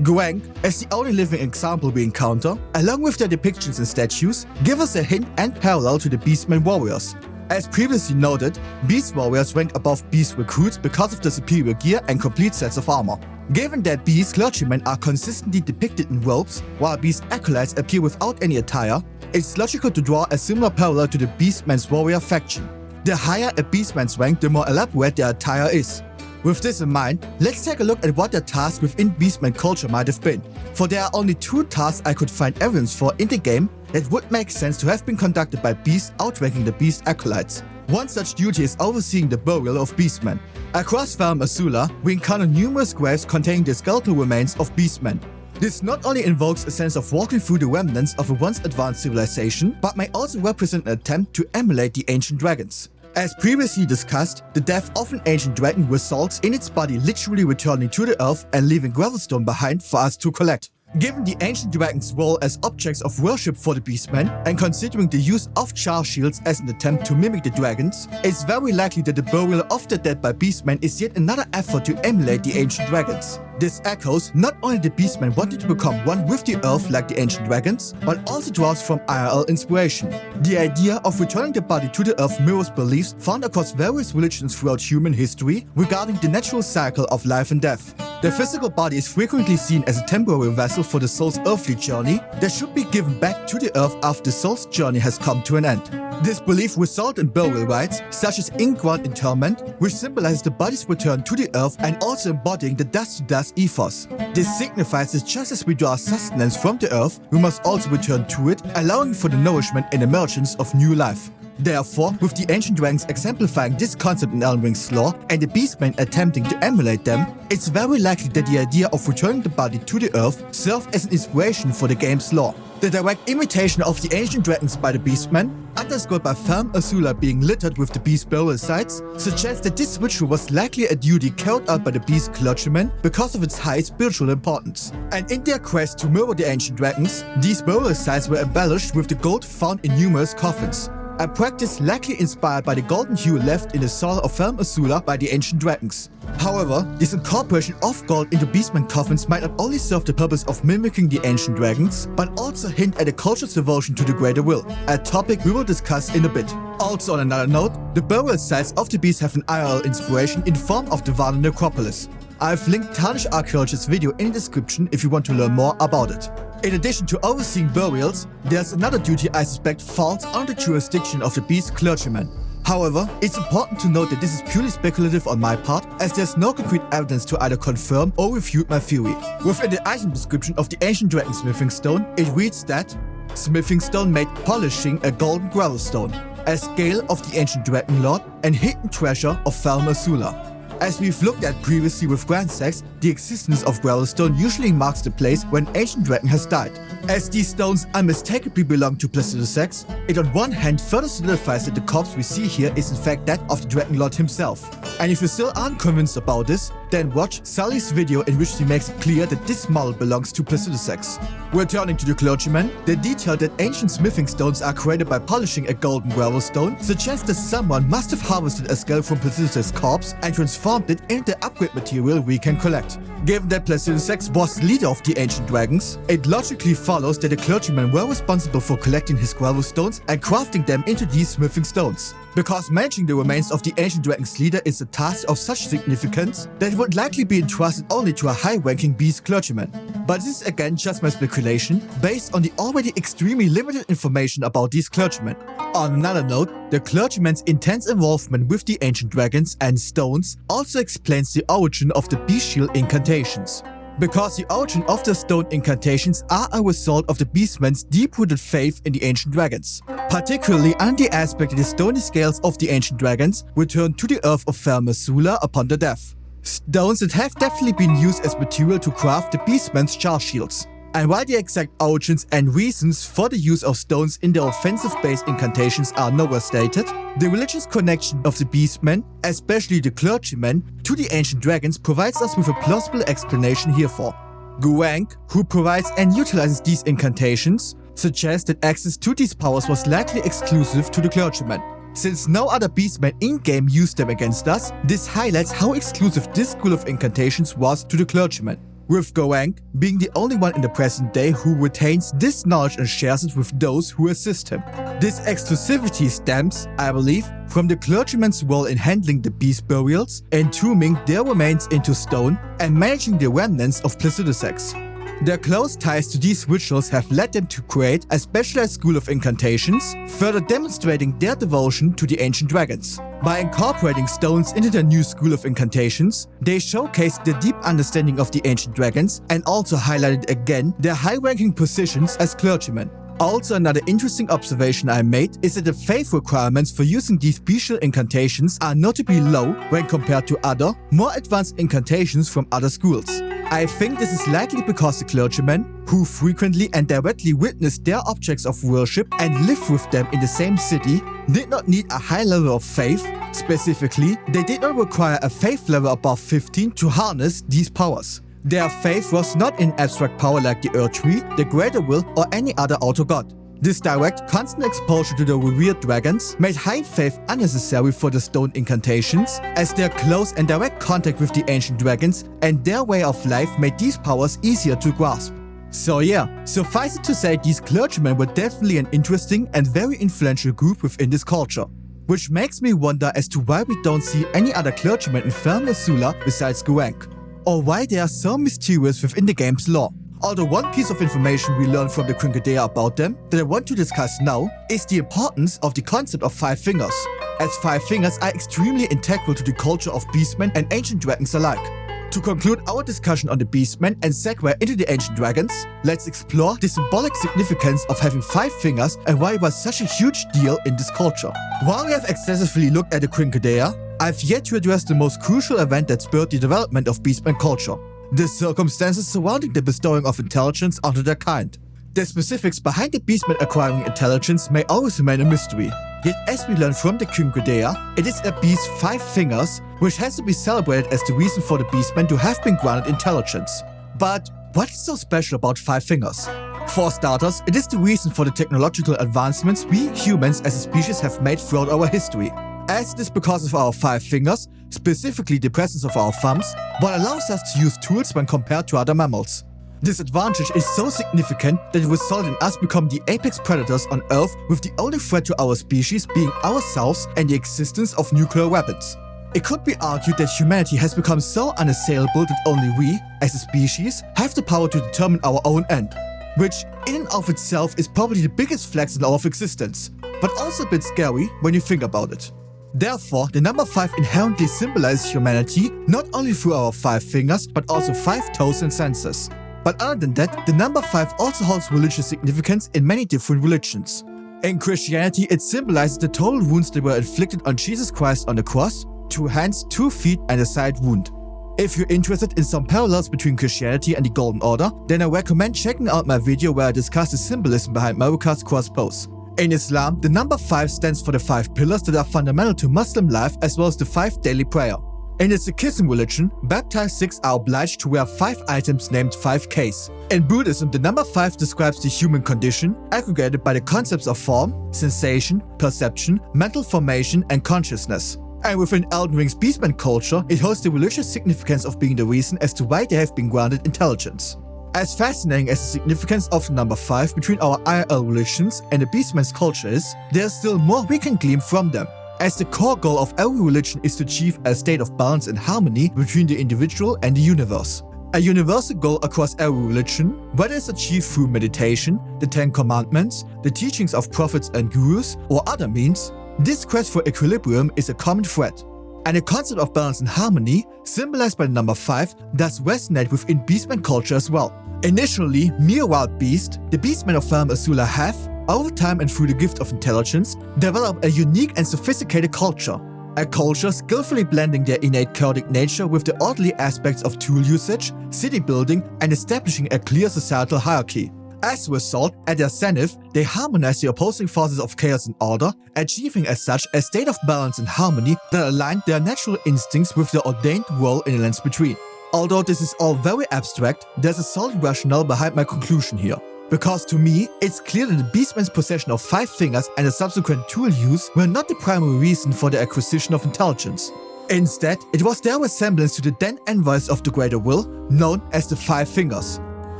S1: Guang, as the only living example we encounter, along with their depictions and statues, give us a hint and parallel to the beastmen warriors. As previously noted, beast warriors rank above beast recruits because of the superior gear and complete sets of armor. Given that beast clergymen are consistently depicted in robes, while beast acolytes appear without any attire, it's logical to draw a similar parallel to the beastmen's warrior faction. The higher a beastman's rank, the more elaborate their attire is. With this in mind, let's take a look at what their tasks within beastman culture might have been. For there are only 2 tasks I could find evidence for in the game that would make sense to have been conducted by beasts outranking the beast acolytes. One such duty is overseeing the burial of beastmen. Across Farum Azula, we encounter numerous graves containing the skeletal remains of beastmen. This not only invokes a sense of walking through the remnants of a once advanced civilization, but may also represent an attempt to emulate the ancient dragons. As previously discussed, the death of an ancient dragon results in its body literally returning to the earth and leaving gravelstone behind for us to collect. Given the ancient dragon's role as objects of worship for the beastmen, and considering the use of char shields as an attempt to mimic the dragons, it's very likely that the burial of the dead by beastmen is yet another effort to emulate the ancient dragons. This echoes not only the beastmen wanting to become one with the earth like the ancient dragons, but also draws from IRL inspiration. The idea of returning the body to the earth mirrors beliefs found across various religions throughout human history regarding the natural cycle of life and death. The physical body is frequently seen as a temporary vessel for the soul's earthly journey that should be given back to the earth after the soul's journey has come to an end. This belief results in burial rites such as in-ground interment, which symbolizes the body's return to the earth and also embodying the dust-to-dust ethos. This signifies that just as we draw sustenance from the earth, we must also return to it, allowing for the nourishment and emergence of new life. Therefore, with the ancient dragons exemplifying this concept in Elden Ring's lore and the beastmen attempting to emulate them, it's very likely that the idea of returning the body to the earth served as an inspiration for the game's lore. The direct imitation of the ancient dragons by the beastmen, underscored by Farum Azula being littered with the beast burial sites, suggests that this ritual was likely a duty carried out by the beast clergymen because of its high spiritual importance. And in their quest to mirror the ancient dragons, these burial sites were embellished with the gold found in numerous coffins. A practice likely inspired by the golden hue left in the soil of Farum Azula by the ancient dragons. However, this incorporation of gold into beastman coffins might not only serve the purpose of mimicking the ancient dragons, but also hint at a culture's devotion to the greater will, a topic we will discuss in a bit. Also on another note, the burial sites of the beasts have an IRL inspiration in form of the Varna necropolis. I've linked Tarnished Archaeologist's video in the description if you want to learn more about it. In addition to overseeing burials, there's another duty I suspect falls under the jurisdiction of the beast clergyman. However, it's important to note that this is purely speculative on my part, as there's no concrete evidence to either confirm or refute my theory. Within the item description of the ancient dragon smithing stone, it reads that smithing stone made polishing a golden gravelstone, a scale of the ancient dragon lord and hidden treasure of Farum Azula. As we've looked at previously with Grandsex, the existence of gravelstone usually marks the place when an ancient dragon has died. As these stones unmistakably belong to Placidusax, it on one hand further solidifies that the corpse we see here is in fact that of the Dragon Lord himself. And if you still aren't convinced about this, then watch Zullie's video in which he makes it clear that this model belongs to Placidusax. Returning to the clergyman, the detail that ancient smithing stones are created by polishing a golden gravelstone suggests that someone must have harvested a skull from Placidusax's corpse and transformed it into the upgrade material we can collect. Given that Placidusax was leader of the ancient dragons, it logically follows that the clergymen were responsible for collecting his gravelstones and crafting them into these smithing stones. Because managing the remains of the ancient dragon's leader is a task of such significance that it would likely be entrusted only to a high-ranking beast clergyman. But this is again just my speculation, based on the already extremely limited information about these clergymen. On another note, the clergyman's intense involvement with the ancient dragons and stones also explains the origin of the beast shield incantations. Because the origin of the stone incantations are a result of the beastman's deep-rooted faith in the ancient dragons. Particularly on the aspect that the stony scales of the ancient dragons return to the earth of Farum Azula upon their death. Stones that have definitely been used as material to craft the beastman's char shields. And while the exact origins and reasons for the use of stones in the offensive-based incantations are nowhere stated, the religious connection of the beastmen, especially the clergymen, to the ancient dragons provides us with a plausible explanation herefore. Guank, who provides and utilizes these incantations, suggests that access to these powers was likely exclusive to the clergymen. Since no other beastmen in-game used them against us, this highlights how exclusive this school of incantations was to the clergymen, with Guank being the only one in the present day who retains this knowledge and shares it with those who assist him. This exclusivity stems, I believe, from the clergyman's role in handling the beast burials, entombing their remains into stone, and managing the remnants of Placidusax. Their close ties to these rituals have led them to create a specialized school of incantations, further demonstrating their devotion to the ancient dragons. By incorporating stones into their new school of incantations, they showcased their deep understanding of the ancient dragons and also highlighted again their high-ranking positions as clergymen. Also, another interesting observation I made is that the faith requirements for using these special incantations are notably low when compared to other, more advanced incantations from other schools. I think this is likely because the clergymen, who frequently and directly witnessed their objects of worship and lived with them in the same city, did not need a high level of faith. Specifically, they did not require a faith level above 15 to harness these powers. Their faith was not in abstract power like the Earth Tree, the Greater Will, or any other auto-god. This direct, constant exposure to the revered dragons made high faith unnecessary for the stone incantations, as their close and direct contact with the ancient dragons and their way of life made these powers easier to grasp. So yeah, suffice it to say, these clergymen were definitely an interesting and very influential group within this culture. Which makes me wonder as to why we don't see any other clergymen in Farum Azula besides Gurranq, or why they are so mysterious within the game's lore. Although one piece of information we learned from the Crinkledea about them that I want to discuss now is the importance of the concept of 5 fingers, as 5 fingers are extremely integral to the culture of beastmen and ancient dragons alike. To conclude our discussion on the beastmen and segue into the ancient dragons, let's explore the symbolic significance of having 5 fingers and why it was such a huge deal in this culture. While we have extensively looked at the Crinkledea, I've yet to address the most crucial event that spurred the development of beastman culture: the circumstances surrounding the bestowing of intelligence onto their kind. The specifics behind the beastmen acquiring intelligence may always remain a mystery. Yet as we learn from the Crinkledea, it is a beast's 5 fingers which has to be celebrated as the reason for the beastmen to have been granted intelligence. But what is so special about 5 fingers? For starters, it is the reason for the technological advancements we humans as a species have made throughout our history. As it is because of our 5 fingers, specifically the presence of our thumbs, what allows us to use tools when compared to other mammals. This advantage is so significant that it resulted in us becoming the apex predators on Earth, with the only threat to our species being ourselves and the existence of nuclear weapons. It could be argued that humanity has become so unassailable that only we, as a species, have the power to determine our own end, which in and of itself is probably the biggest flex in all of existence, but also a bit scary when you think about it. Therefore, the number 5 inherently symbolizes humanity not only through our 5 fingers, but also 5 toes and senses. But other than that, the number 5 also holds religious significance in many different religions. In Christianity, it symbolizes the total wounds that were inflicted on Jesus Christ on the cross: 2 hands, 2 feet, and a side wound. If you're interested in some parallels between Christianity and the Golden Order, then I recommend checking out my video where I discuss the symbolism behind Marukah's cross pose. In Islam, the number 5 stands for the 5 pillars that are fundamental to Muslim life, as well as the 5 daily prayer. In the Sikhism religion, baptized Sikhs are obliged to wear 5 items named 5Ks. In Buddhism, the number 5 describes the human condition, aggregated by the concepts of form, sensation, perception, mental formation, and consciousness. And within Elden Ring's beastman culture, it holds the religious significance of being the reason as to why they have been granted intelligence. As fascinating as the significance of the number 5 between our IRL religions and the beastman's culture is, there's still more we can glean from them, as the core goal of every religion is to achieve a state of balance and harmony between the individual and the universe. A universal goal across every religion, whether it's achieved through meditation, the 10 Commandments, the teachings of prophets and gurus, or other means, this quest for equilibrium is a common thread. And the concept of balance and harmony, symbolized by the number 5, does resonate within beastman culture as well. Initially mere wild beast, the beastmen of Farum Azula have, over time and through the gift of intelligence, developed a unique and sophisticated culture. A culture skillfully blending their innate chaotic nature with the orderly aspects of tool usage, city building, and establishing a clear societal hierarchy. As a result, at their zenith, they harmonize the opposing forces of chaos and order, achieving as such a state of balance and harmony that align their natural instincts with their ordained role in the lands between. Although this is all very abstract, there's a solid rationale behind my conclusion here. Because to me, it's clear that the beastman's possession of 5 fingers and the subsequent tool use were not the primary reason for the acquisition of intelligence. Instead, it was their resemblance to the then envoys of the Greater Will, known as the 5 fingers.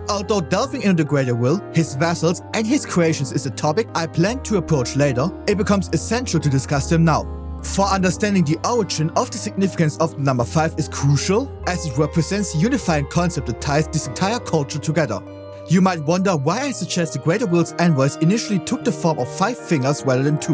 S1: Although delving into the Greater Will, his vassals, and his creations is a topic I plan to approach later, it becomes essential to discuss them now. For understanding the origin of the significance of the number 5 is crucial, as it represents the unifying concept that ties this entire culture together. You might wonder why I suggest the Greater Will's envoys initially took the form of 5 fingers rather than 2.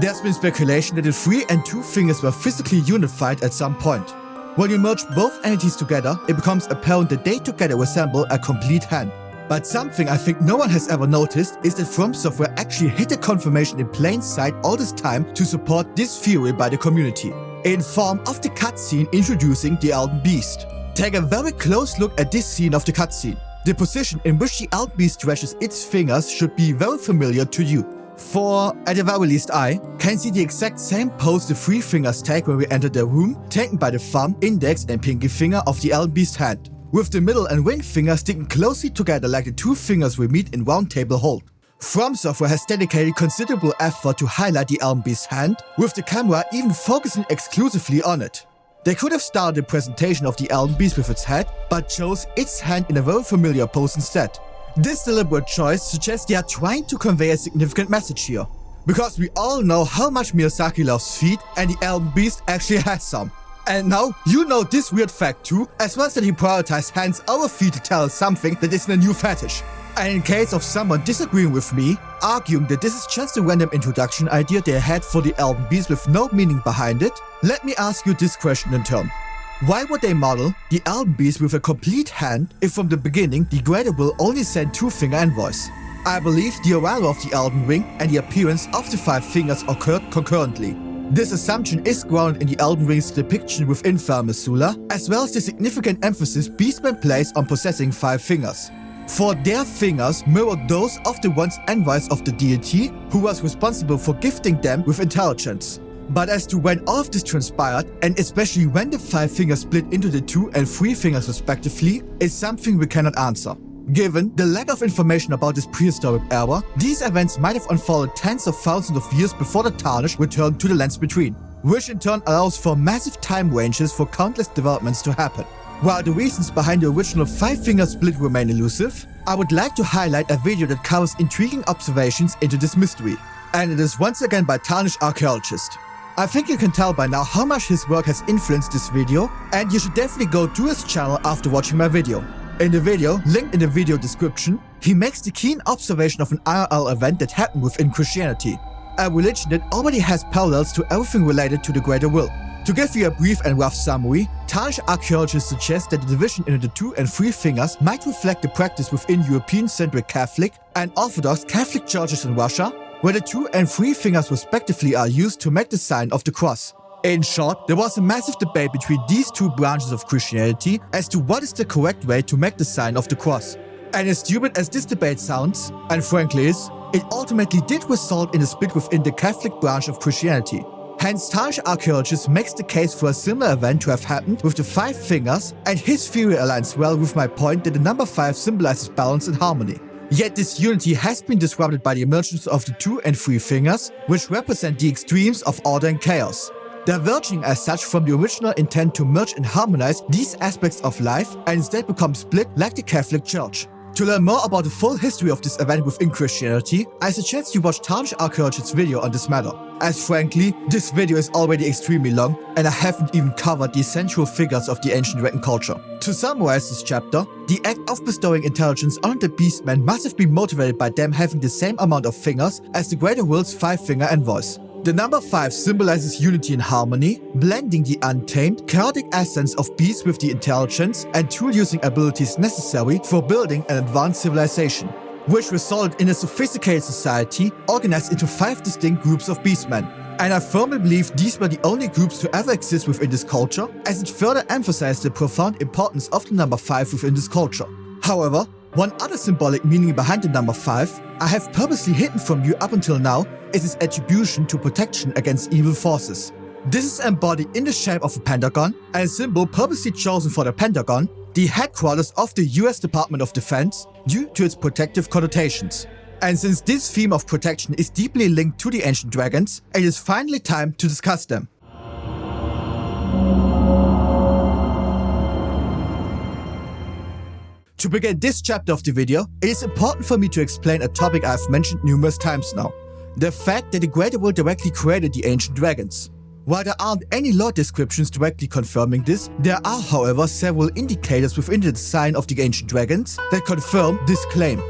S1: There's been speculation that the 3 and 2 fingers were physically unified at some point. When you merge both entities together, it becomes apparent that they together resemble a complete hand. But something I think no one has ever noticed is that From Software actually hid the confirmation in plain sight all this time to support this theory by the community, in form of the cutscene introducing the Elden Beast. Take a very close look at this scene of the cutscene. The position in which the Elden Beast stretches its fingers should be very familiar to you. For, at the very least, I can see the exact same pose the 3 fingers take when we enter the room, taken by the thumb, index and pinky finger of the Elden Beast hand, with the middle and ring finger sticking closely together like the 2 fingers we meet in Round Table Hold. From Software has dedicated considerable effort to highlight the Elden Beast hand, with the camera even focusing exclusively on it. They could have started the presentation of the Elden Beast with its head, but chose its hand in a very familiar pose instead. This deliberate choice suggests they are trying to convey a significant message here, because we all know how much Miyazaki loves feet, and the Elden Beast actually has some. And now, you know this weird fact too, as well as that he prioritized hands over feet to tell us something that isn't a new fetish. And in case of someone disagreeing with me, arguing that this is just a random introduction idea they had for the Elden Beast with no meaning behind it, let me ask you this question in turn. Why would they model the Elden Beast with a complete hand if from the beginning the Greater Will only sent 2-finger envoys? I believe the arrival of the Elden Ring and the appearance of the 5 fingers occurred concurrently. This assumption is grounded in the Elden Ring's depiction within Missoula, as well as the significant emphasis Beastmen place on possessing 5 fingers. For their fingers mirror those of the once envoys of the deity who was responsible for gifting them with intelligence. But as to when all of this transpired, and especially when the 5 fingers split into the 2 and 3 fingers respectively, is something we cannot answer. Given the lack of information about this prehistoric era, these events might have unfolded tens of thousands of years before the Tarnished returned to the lands between, which in turn allows for massive time ranges for countless developments to happen. While the reasons behind the original 5-finger split remain elusive, I would like to highlight a video that covers intriguing observations into this mystery, and it is once again by Tarnished Archaeologist. I think you can tell by now how much his work has influenced this video, and you should definitely go to his channel after watching my video. In the video, linked in the video description, he makes the keen observation of an IRL event that happened within Christianity, a religion that already has parallels to everything related to the Greater Will. To give you a brief and rough summary, Tarnished Archaeologists suggest that the division into the 2 and 3 fingers might reflect the practice within European-centric Catholic and Orthodox Catholic churches in Russia, where the 2 and 3 fingers respectively are used to make the sign of the cross. In short, there was a massive debate between these 2 branches of Christianity as to what is the correct way to make the sign of the cross. And as stupid as this debate sounds, and frankly is, it ultimately did result in a split within the Catholic branch of Christianity. Hence, Tarnished Archaeologist makes the case for a similar event to have happened with the 5 fingers, and his theory aligns well with my point that the number 5 symbolizes balance and harmony. Yet this unity has been disrupted by the emergence of the 2 and 3 fingers, which represent the extremes of order and chaos, diverging as such from the original intent to merge and harmonize these aspects of life and instead become split like the Catholic Church. To learn more about the full history of this event within Christianity, I suggest you watch Tarnished Archaeologist's video on this matter, as frankly, this video is already extremely long and I haven't even covered the essential figures of the ancient dragon culture. To summarize this chapter, the act of bestowing intelligence on the beastmen must have been motivated by them having the same amount of fingers as the Greater Will's 5-finger envoys. The number 5 symbolizes unity and harmony, blending the untamed, chaotic essence of beasts with the intelligence and tool-using abilities necessary for building an advanced civilization, which resulted in a sophisticated society organized into 5 distinct groups of beastmen. And I firmly believe these were the only groups to ever exist within this culture, as it further emphasized the profound importance of the number 5 within this culture. However, one other symbolic meaning behind the number 5 I have purposely hidden from you up until now is its attribution to protection against evil forces. This is embodied in the shape of a pentagon, and a symbol purposely chosen for the Pentagon, the headquarters of the US Department of Defense, due to its protective connotations. And since this theme of protection is deeply linked to the ancient dragons, it is finally time to discuss them. To begin this chapter of the video, it is important for me to explain a topic I have mentioned numerous times now. The fact that the Greater Will directly created the ancient dragons. While there aren't any lore descriptions directly confirming this, there are however several indicators within the design of the ancient dragons that confirm this claim.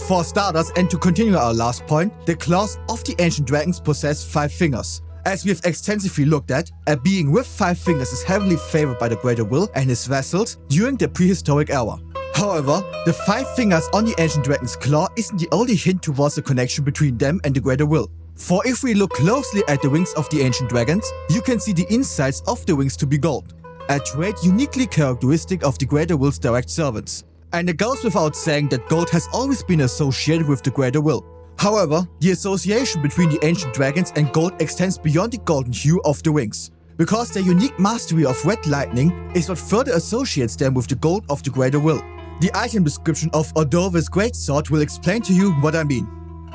S1: For starters, and to continue our last point, the claws of the ancient dragons possess 5 fingers. As we have extensively looked at, a being with 5 fingers is heavily favored by the Greater Will and his vassals during the Prehistoric Era. However, the 5 fingers on the ancient dragon's claw isn't the only hint towards the connection between them and the Greater Will. For if we look closely at the wings of the ancient dragons, you can see the insides of the wings to be gold, a trait uniquely characteristic of the Greater Will's direct servants. And it goes without saying that gold has always been associated with the Greater Will. However, the association between the ancient dragons and gold extends beyond the golden hue of the wings, because their unique mastery of red lightning is what further associates them with the gold of the Greater Will. The item description of Ordova's greatsword will explain to you what I mean.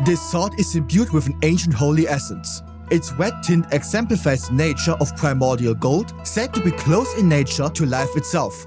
S1: This sword is imbued with an ancient holy essence. Its red tint exemplifies the nature of primordial gold, said to be close in nature to life itself.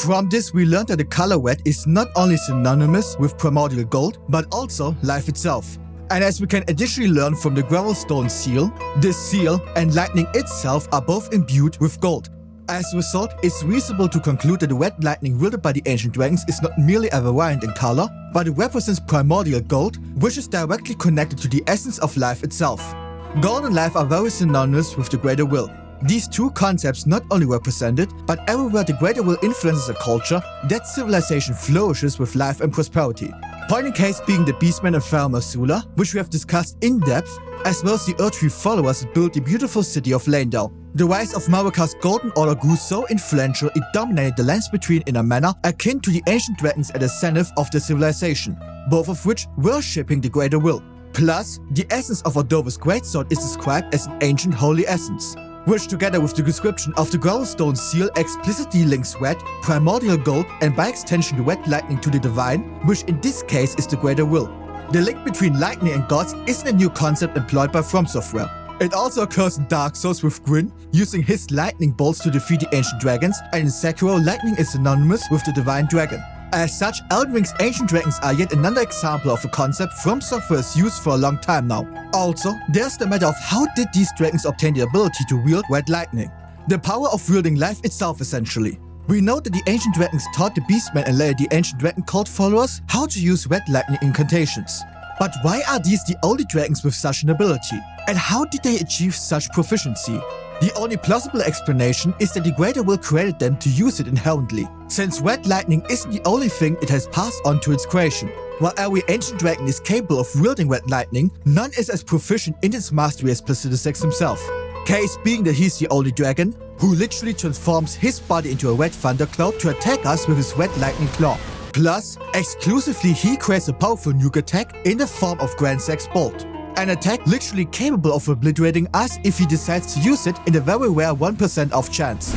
S1: From this we learned that the color red is not only synonymous with primordial gold, but also life itself. And as we can additionally learn from the Gravelstone seal, this seal and lightning itself are both imbued with gold. As a result, it's reasonable to conclude that the red lightning wielded by the ancient dragons is not merely a variant in color, but it represents primordial gold, which is directly connected to the essence of life itself. Gold and life are very synonymous with the Greater Will. These two concepts not only represent it, but everywhere the Greater Will influences a culture, that civilization flourishes with life and prosperity. Point in case being the Beastmen and Faramir Sula, which we have discussed in depth, as well as the Erdtree followers that built the beautiful city of Leyndell. The rise of Marika's Golden Order grew so influential it dominated the lands between in a manner akin to the ancient dragons at the zenith of the civilization, both of which worshipping the Greater Will. Plus, the essence of Ordova's greatsword is described as an ancient holy essence, which together with the description of the Gravelstone seal explicitly links red, primordial gold, and by extension the red lightning to the divine, which in this case is the Greater Will. The link between lightning and gods isn't a new concept employed by From Software. It also occurs in Dark Souls with Gwyn using his lightning bolts to defeat the ancient dragons, and in Sekiro lightning is synonymous with the divine dragon. As such, Elden Ring's ancient dragons are yet another example of a concept From Software has used for a long time now. Also, there's the matter of how did these dragons obtain the ability to wield red lightning? The power of wielding life itself essentially. We know that the ancient dragons taught the beastmen and later the ancient dragon cult followers how to use red lightning incantations. But why are these the only dragons with such an ability? And how did they achieve such proficiency? The only plausible explanation is that the Greater Will created them to use it inherently, since red lightning isn't the only thing it has passed on to its creation. While every ancient dragon is capable of wielding red lightning, none is as proficient in its mastery as Placidusax himself. Case being that he's the only dragon who literally transforms his body into a red thundercloud to attack us with his red lightning claw. Plus, exclusively he creates a powerful nuke attack in the form of Grandsack's Bolt. An attack literally capable of obliterating us if he decides to use it in a very rare 1% of chance.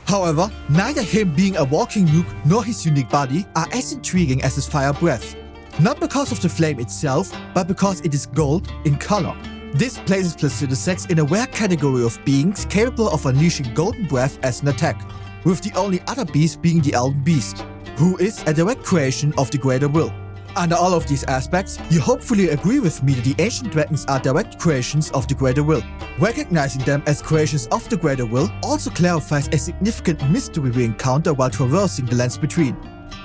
S1: However, neither him being a walking nuke nor his unique body are as intriguing as his fire breath. Not because of the flame itself, but because it is gold in color. This places Placidusax in a rare category of beings capable of unleashing golden breath as an attack, with the only other beast being the Elden Beast, who is a direct creation of the Greater Will. Under all of these aspects, you hopefully agree with me that the ancient dragons are direct creations of the Greater Will. Recognizing them as creations of the Greater Will also clarifies a significant mystery we encounter while traversing the lands between.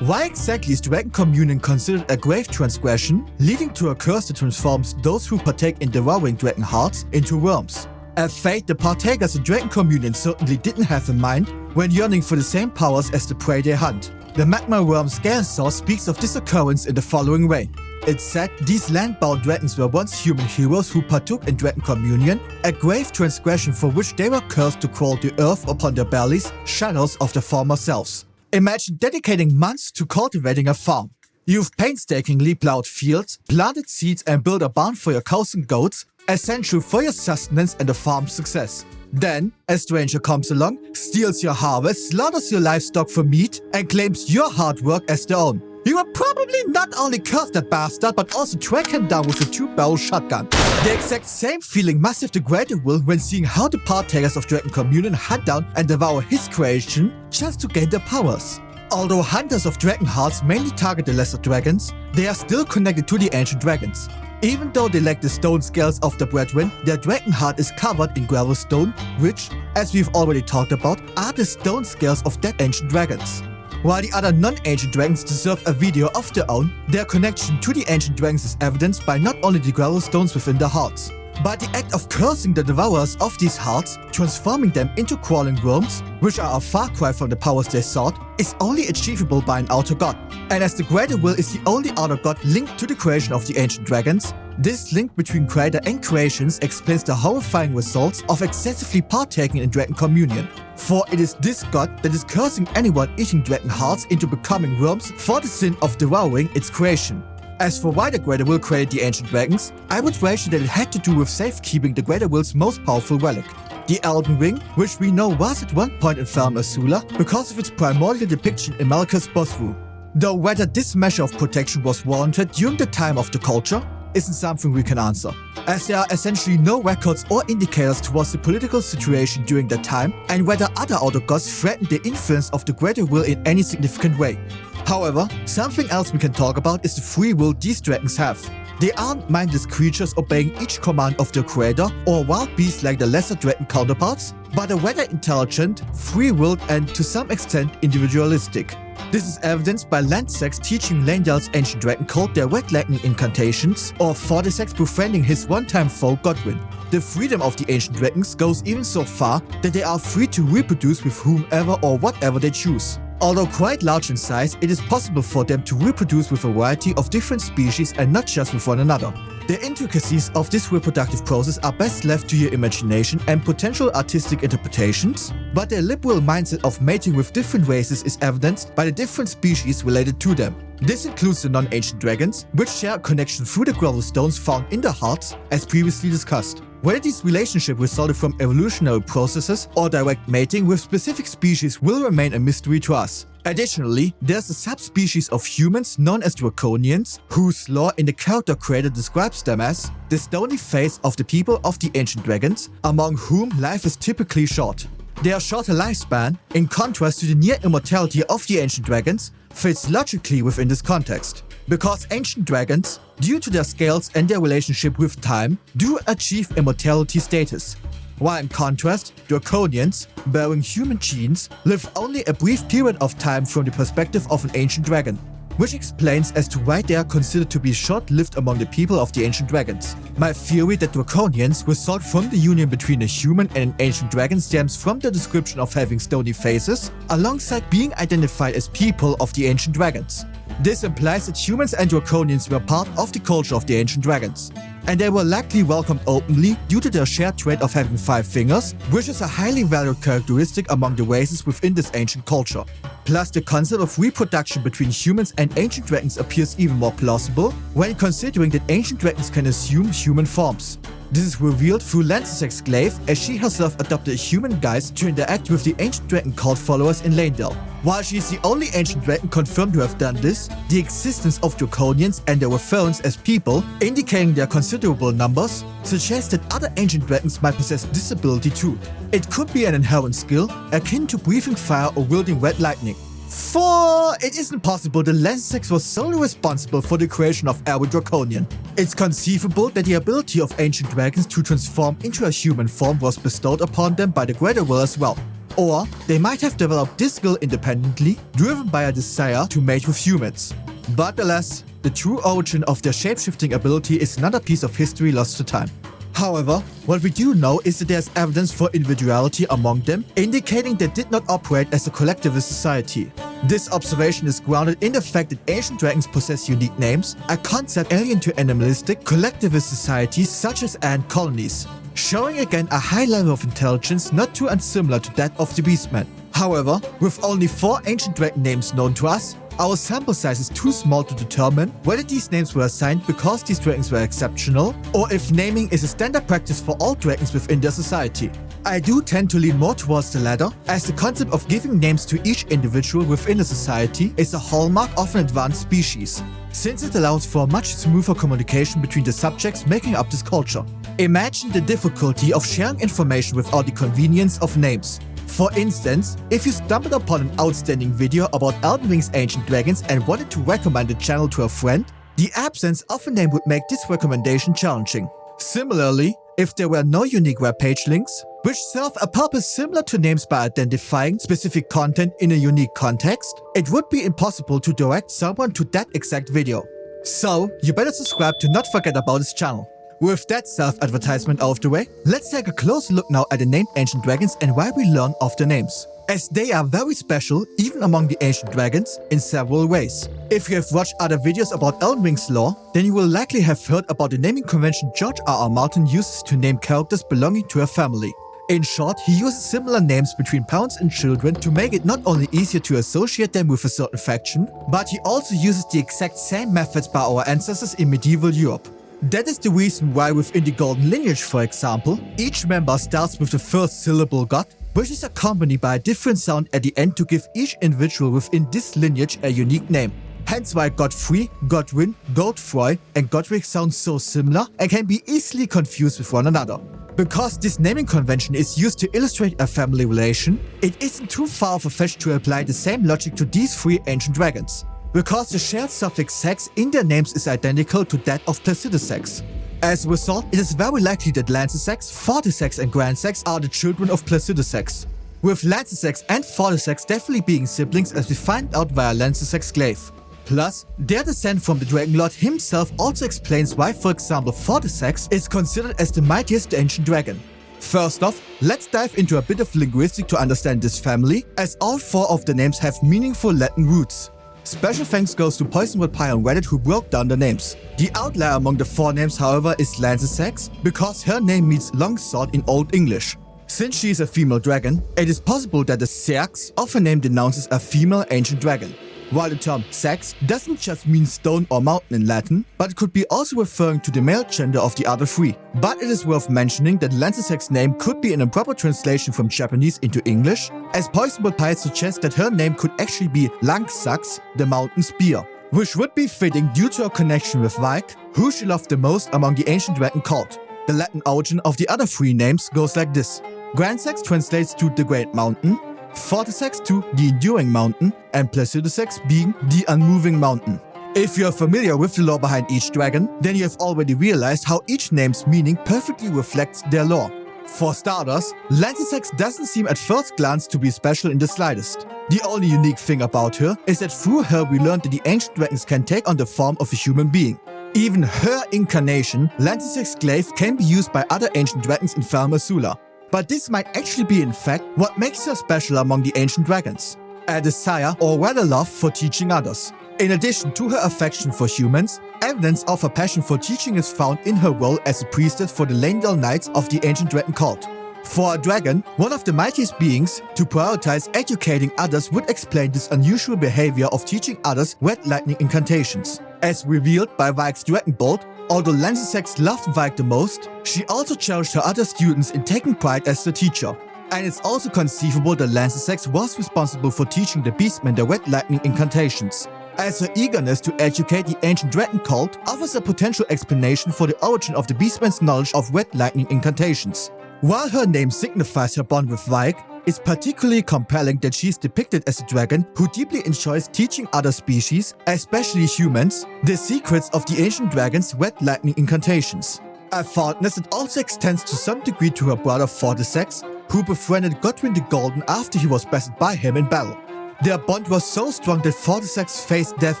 S1: Why exactly is Dragon Communion considered a grave transgression, leading to a curse that transforms those who partake in devouring dragon hearts into worms? A fate the partakers in Dragon Communion certainly didn't have in mind when yearning for the same powers as the prey they hunt. The magma worm Scalesaw speaks of this occurrence in the following way. It said these land-bound dragons were once human heroes who partook in Dragon Communion, a grave transgression for which they were cursed to crawl the earth upon their bellies, shadows of their former selves. Imagine dedicating months to cultivating a farm. You've painstakingly plowed fields, planted seeds and built a barn for your cows and goats, essential for your sustenance and the farm's success. Then, a stranger comes along, steals your harvest, slaughters your livestock for meat, and claims your hard work as their own. You will probably not only curse that bastard, but also track him down with a 2-barrel shotgun. The exact same feeling must have the Greater Will when seeing how the partakers of Dragon Communion hunt down and devour his creation just to gain their powers. Although hunters of dragon hearts mainly target the lesser dragons, they are still connected to the ancient dragons. Even though they lack the stone scales of the brethren, their dragon heart is covered in gravel stone, which, as we've already talked about, are the stone scales of dead ancient dragons. While the other non-ancient dragons deserve a video of their own, their connection to the ancient dragons is evidenced by not only the gravel stones within their hearts, but the act of cursing the devourers of these hearts, transforming them into crawling worms, which are a far cry from the powers they sought, is only achievable by an outer god. And as the Greater Will is the only outer god linked to the creation of the ancient dragons, this link between creator and creations explains the horrifying results of excessively partaking in dragon communion. For it is this god that is cursing anyone eating dragon hearts into becoming worms for the sin of devouring its creation. As for why the Greater Will created the ancient dragons, I would wager that it had to do with safekeeping the Greater Will's most powerful relic, the Elden Ring, which we know was at one point in Farum Azula because of its primordial depiction in Malaka's boss room. Though whether this measure of protection was warranted during the time of the culture isn't something we can answer, as there are essentially no records or indicators towards the political situation during that time and whether other outer gods threatened the influence of the Greater Will in any significant way. However, something else we can talk about is the free will these dragons have. They aren't mindless creatures obeying each command of their creator or wild beasts like the lesser dragon counterparts, but are rather intelligent, free-willed and to some extent individualistic. This is evidenced by Landsex's teaching Leyndal's ancient dragon cult their wet lightning incantations, or Fortisex's befriending his one-time foe Godwyn. The freedom of the ancient dragons goes even so far that they are free to reproduce with whomever or whatever they choose. Although quite large in size, it is possible for them to reproduce with a variety of different species and not just with one another. The intricacies of this reproductive process are best left to your imagination and potential artistic interpretations, but their liberal mindset of mating with different races is evidenced by the different species related to them. This includes the non-ancient dragons, which share a connection through the gravel stones found in their hearts, as previously discussed. Whether these relationships resulted from evolutionary processes or direct mating with specific species will remain a mystery to us. Additionally, there's a subspecies of humans known as Draconians, whose lore in the character creator describes them as the stony face of the people of the ancient dragons, among whom life is typically short. Their shorter lifespan, in contrast to the near immortality of the ancient dragons, fits logically within this context. Because ancient dragons, due to their scales and their relationship with time, do achieve immortality status, while in contrast, Draconians, bearing human genes, live only a brief period of time from the perspective of an ancient dragon, which explains as to why they are considered to be short-lived among the people of the ancient dragons. My theory that Draconians result from the union between a human and an ancient dragon stems from the description of having stony faces, alongside being identified as people of the ancient dragons. This implies that humans and Draconians were part of the culture of the ancient dragons, and they were likely welcomed openly due to their shared trait of having 5 fingers, which is a highly valued characteristic among the races within this ancient culture. Plus, the concept of reproduction between humans and ancient dragons appears even more plausible when considering that ancient dragons can assume human forms. This is revealed through Landsex's glaive, as she herself adopted a human guise to interact with the ancient dragon cult followers in Leyndal. While she is the only ancient dragon confirmed to have done this, the existence of Draconians and their reference as people, indicating their considerable numbers, suggests that other ancient dragons might possess this ability too. It could be an inherent skill, akin to breathing fire or wielding red lightning. For it isn't possible that Landsex was solely responsible for the creation of every Draconian. It's conceivable that the ability of ancient dragons to transform into a human form was bestowed upon them by the Greater Will as well. Or they might have developed this skill independently, driven by a desire to mate with humans. But alas, the true origin of their shape-shifting ability is another piece of history lost to time. However, what we do know is that there's evidence for individuality among them, indicating they did not operate as a collectivist society. This observation is grounded in the fact that ancient dragons possess unique names, a concept alien to animalistic, collectivist societies such as ant colonies, showing again a high level of intelligence not too unsimilar to that of the beastmen. However, with only 4 ancient dragon names known to us, our sample size is too small to determine whether these names were assigned because these dragons were exceptional, or if naming is a standard practice for all dragons within their society. I do tend to lean more towards the latter, as the concept of giving names to each individual within a society is a hallmark of an advanced species, since it allows for a much smoother communication between the subjects making up this culture. Imagine the difficulty of sharing information without the convenience of names. For instance, if you stumbled upon an outstanding video about Elden Ring's ancient dragons and wanted to recommend the channel to a friend, The absence of a name would make this recommendation challenging. Similarly, if there were no unique web page links, which serve a purpose similar to names by identifying specific content in a unique context, it would be impossible to direct someone to that exact video. So, you better subscribe to not forget about this channel. With that self-advertisement out of the way, let's take a closer look now at the named ancient dragons and why we learn of the names, as they are very special even among the ancient dragons in several ways. If you have watched other videos about Elden Ring's lore, then you will likely have heard about the naming convention George R.R. Martin uses to name characters belonging to a family. In short, he uses similar names between parents and children to make it not only easier to associate them with a certain faction, but he also uses the exact same methods by our ancestors in medieval Europe. That is the reason why within the Golden Lineage, for example, each member starts with the first syllable God, which is accompanied by a different sound at the end to give each individual within this lineage a unique name. Hence why Godfrey, Godwin, Godfroy and Godric sound so similar and can be easily confused with one another. Because this naming convention is used to illustrate a family relation, it isn't too far of a fetch to apply the same logic to these three ancient dragons, because the shared suffix sex in their names is identical to that of Placidusax. As a result, it is very likely that Lancesax, Fortisax and Grandsax are the children of Placidusax, with Lancesax and Fortisax definitely being siblings as we find out via Lancesax's glaive. Plus, their descent from the Dragon Lord himself also explains why, for example, Fortisax is considered as the mightiest ancient dragon. First off, let's dive into a bit of linguistics to understand this family, as all four of the names have meaningful Latin roots. Special thanks goes to PoisonwoodPi on Reddit who broke down the names. The outlier among the four names, however, is Lancesax, because her name means longsword in Old English. Since she is a female dragon, it is possible that the Seax of her name denounces a female ancient dragon. While the term sex doesn't just mean stone or mountain in Latin, but it could be also referring to the male gender of the other three. But it is worth mentioning that Lancesax's name could be an improper translation from Japanese into English, as PoisonwoodPi suggests that her name could actually be Langsax, the mountain spear, which would be fitting due to her connection with Vike, who she loved the most among the ancient dragon cult. The Latin origin of the other three names goes like this. Grandsax translates to the Great Mountain, Fortisax to the Enduring Mountain, and Placidusax being the Unmoving Mountain. If you are familiar with the lore behind each dragon, then you have already realized how each name's meaning perfectly reflects their lore. For starters, Lancesax doesn't seem at first glance to be special in the slightest. The only unique thing about her is that through her we learned that the ancient dragons can take on the form of a human being. Even her incarnation, Lancesax's glaive, can be used by other ancient dragons in Farum Azula. But this might actually be in fact what makes her special among the ancient dragons. A desire or rather love for teaching others. In addition to her affection for humans, evidence of her passion for teaching is found in her role as a priestess for the Leyndell Knights of the ancient dragon cult. For a dragon, one of the mightiest beings, to prioritize educating others would explain this unusual behavior of teaching others red lightning incantations. As revealed by Vike's Dragon Bolt, although Lancesax loved Vike the most, she also cherished her other students in taking pride as the teacher. And it's also conceivable that Lancesax was responsible for teaching the Beastmen the red lightning incantations, as her eagerness to educate the ancient dragon cult offers a potential explanation for the origin of the Beastmen's knowledge of red lightning incantations. While her name signifies her bond with Vike, it's particularly compelling that she is depicted as a dragon who deeply enjoys teaching other species, especially humans, the secrets of the ancient dragon's red lightning incantations. A fondness that also extends to some degree to her brother Fortisax, who befriended Godwin the Golden after he was bested by him in battle. Their bond was so strong that Fortisax faced death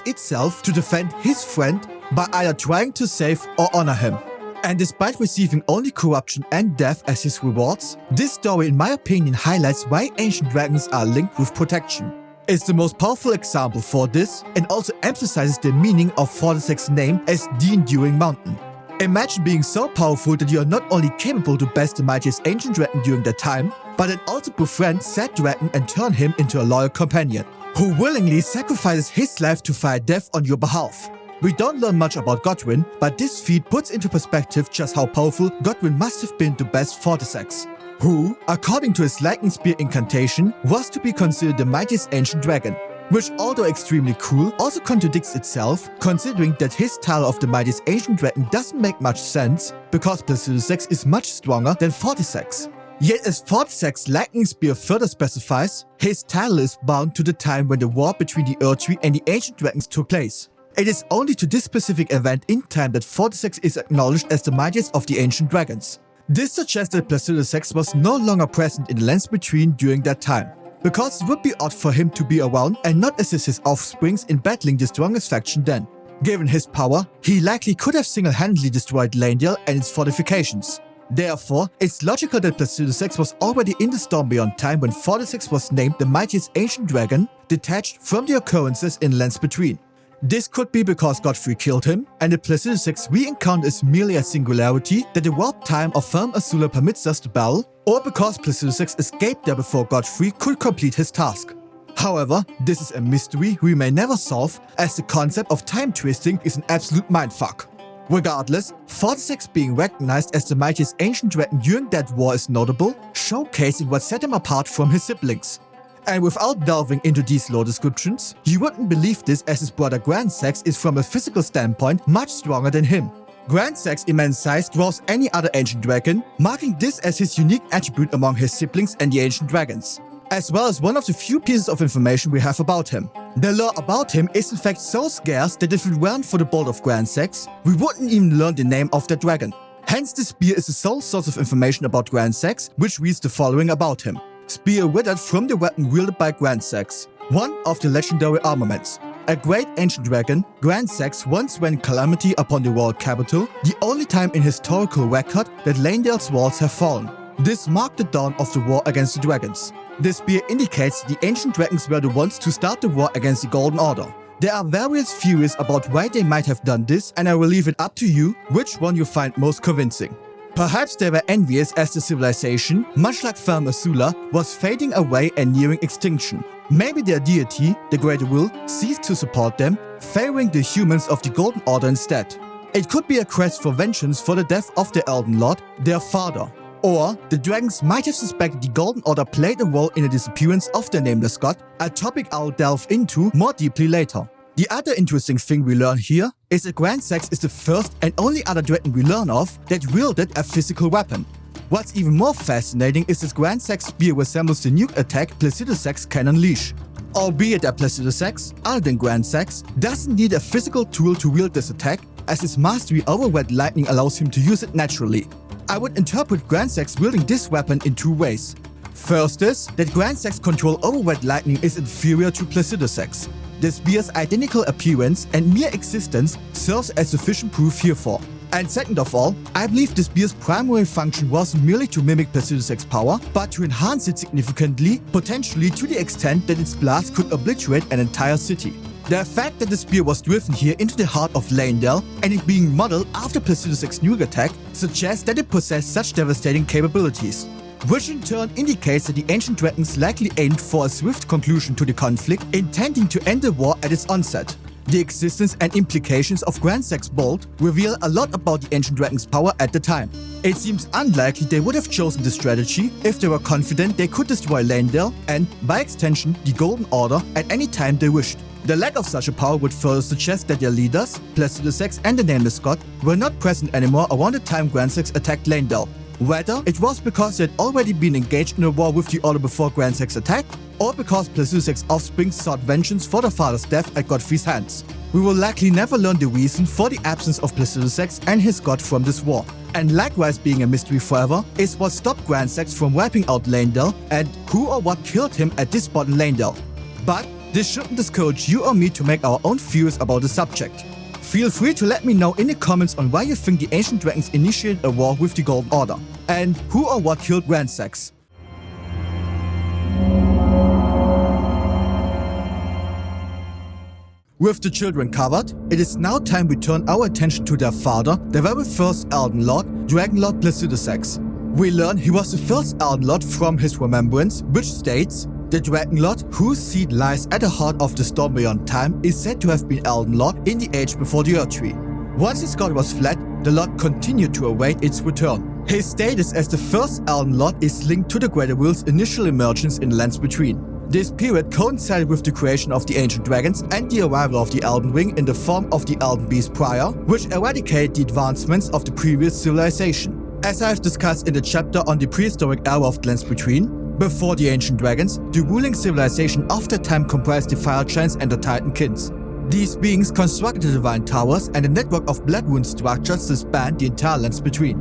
S1: itself to defend his friend by either trying to save or honor him. And despite receiving only corruption and death as his rewards, this story in my opinion highlights why ancient dragons are linked with protection. It's the most powerful example for this and also emphasizes the meaning of Fortisax's name as the Enduring Mountain. Imagine being so powerful that you are not only capable to best the mightiest ancient dragon during that time, but then also befriend said dragon and turn him into a loyal companion, who willingly sacrifices his life to fight death on your behalf. We don't learn much about Godwin, but this feat puts into perspective just how powerful Godwin must have been to best Fortisax, who, according to his lightning spear incantation, was to be considered the mightiest ancient dragon, which although extremely cool, also contradicts itself, considering that his title of the mightiest ancient dragon doesn't make much sense, because Placidusax is much stronger than Fortisax. Yet as Fortisax's lightning spear further specifies, his title is bound to the time when the war between the Erdtree and the ancient dragons took place. It is only to this specific event in time that 46 is acknowledged as the mightiest of the ancient dragons. This suggests that Placidusax was no longer present in the lands between during that time, because it would be odd for him to be around and not assist his offsprings in battling the strongest faction then. Given his power, he likely could have single-handedly destroyed Leyndell and its fortifications. Therefore, it's logical that Placidusax was already in the Storm Beyond time when 46 was named the mightiest ancient dragon, detached from the occurrences in lands between. This could be because Godfrey killed him, and the Placidusax we encounter is merely a singularity that the warp time of Firm Azula permits us to battle, or because Placidusax escaped there before Godfrey could complete his task. However, this is a mystery we may never solve, as the concept of time twisting is an absolute mindfuck. Regardless, 46 being recognized as the mightiest ancient dragon during that war is notable, showcasing what set him apart from his siblings. And without delving into these lore descriptions, you wouldn't believe this, as his brother Grandsax is from a physical standpoint much stronger than him. Grandsax's immense size dwarfs any other ancient dragon, marking this as his unique attribute among his siblings and the ancient dragons, as well as one of the few pieces of information we have about him. The lore about him is in fact so scarce that if it weren't for the bolt of Grandsax, we wouldn't even learn the name of the dragon. Hence, the spear is the sole source of information about Grandsax, which reads the following about him. Spear withered from the weapon wielded by Grandsax, one of the legendary armaments. A great ancient dragon, Grandsax once went calamity upon the world capital, the only time in historical record that Leyndell's walls have fallen. This marked the dawn of the war against the dragons. This spear indicates the ancient dragons were the ones to start the war against the Golden Order. There are various theories about why they might have done this, and I will leave it up to you which one you find most convincing. Perhaps they were envious as the civilization, much like Firm Azula, was fading away and nearing extinction. Maybe their deity, the Greater Will, ceased to support them, favoring the humans of the Golden Order instead. It could be a quest for vengeance for the death of the Elden Lord, their father. Or the dragons might have suspected the Golden Order played a role in the disappearance of the nameless god, a topic I'll delve into more deeply later. The other interesting thing we learn here is that Grandsax is the first and only other dragon we learn of that wielded a physical weapon. What's even more fascinating is that Grandsax's spear resembles the nuke attack Placidusax can unleash. Albeit that Placidusax, other than Grandsax, doesn't need a physical tool to wield this attack, as his mastery over red lightning allows him to use it naturally. I would interpret Grandsax wielding this weapon in two ways. First is that Grandsax's control over red lightning is inferior to Placidusax. The spear's identical appearance and mere existence serves as sufficient proof herefore. And second of all, I believe the spear's primary function wasn't merely to mimic Placidusax's power, but to enhance it significantly, potentially to the extent that its blast could obliterate an entire city. The fact that the spear was driven here into the heart of Leyndell and it being modeled after Placidusax's nuke attack suggests that it possessed such devastating capabilities, which in turn indicates that the ancient dragons likely aimed for a swift conclusion to the conflict, intending to end the war at its onset. The existence and implications of Grandsax's bolt reveal a lot about the ancient dragon's power at the time. It seems unlikely they would have chosen this strategy if they were confident they could destroy Leyndell and, by extension, the Golden Order at any time they wished. The lack of such a power would further suggest that their leaders, Placidusax and the nameless god, were not present anymore around the time Grandsax attacked Leyndell. Whether it was because they had already been engaged in a war with the Order before Grandsax's attack, or because Placidusax's offspring sought vengeance for their father's death at Godfrey's hands. We will likely never learn the reason for the absence of Placidusax and his god from this war. And likewise being a mystery forever is what stopped Grandsax from wiping out Leyndell and who or what killed him at this spot in Leyndell. But this shouldn't discourage you or me to make our own theories about the subject. Feel free to let me know in the comments on why you think the ancient dragons initiated a war with the Golden Order, and who or what killed Grandsax. With the children covered, it is now time we turn our attention to their father, the very first Elden Lord, Dragonlord Placidusax. We learn he was the first Elden Lord from his remembrance, which states, the Dragonlord, whose seat lies at the heart of the storm beyond time, is said to have been Elden Lord in the age before the Earth Tree. Once his god was fled, the Lord continued to await its return. His status as the first Elden Lord is linked to the Greater Will's initial emergence in the lands between. This period coincided with the creation of the ancient dragons and the arrival of the Elden Ring in the form of the Elden Beast prior, which eradicated the advancements of the previous civilization. As I have discussed in the chapter on the Prehistoric Era of the lands between, before the ancient dragons, the ruling civilization of that time comprised the Fire Giants and the Titan Kings. These beings constructed the divine towers and a network of blood wound structures to span the entire lands between.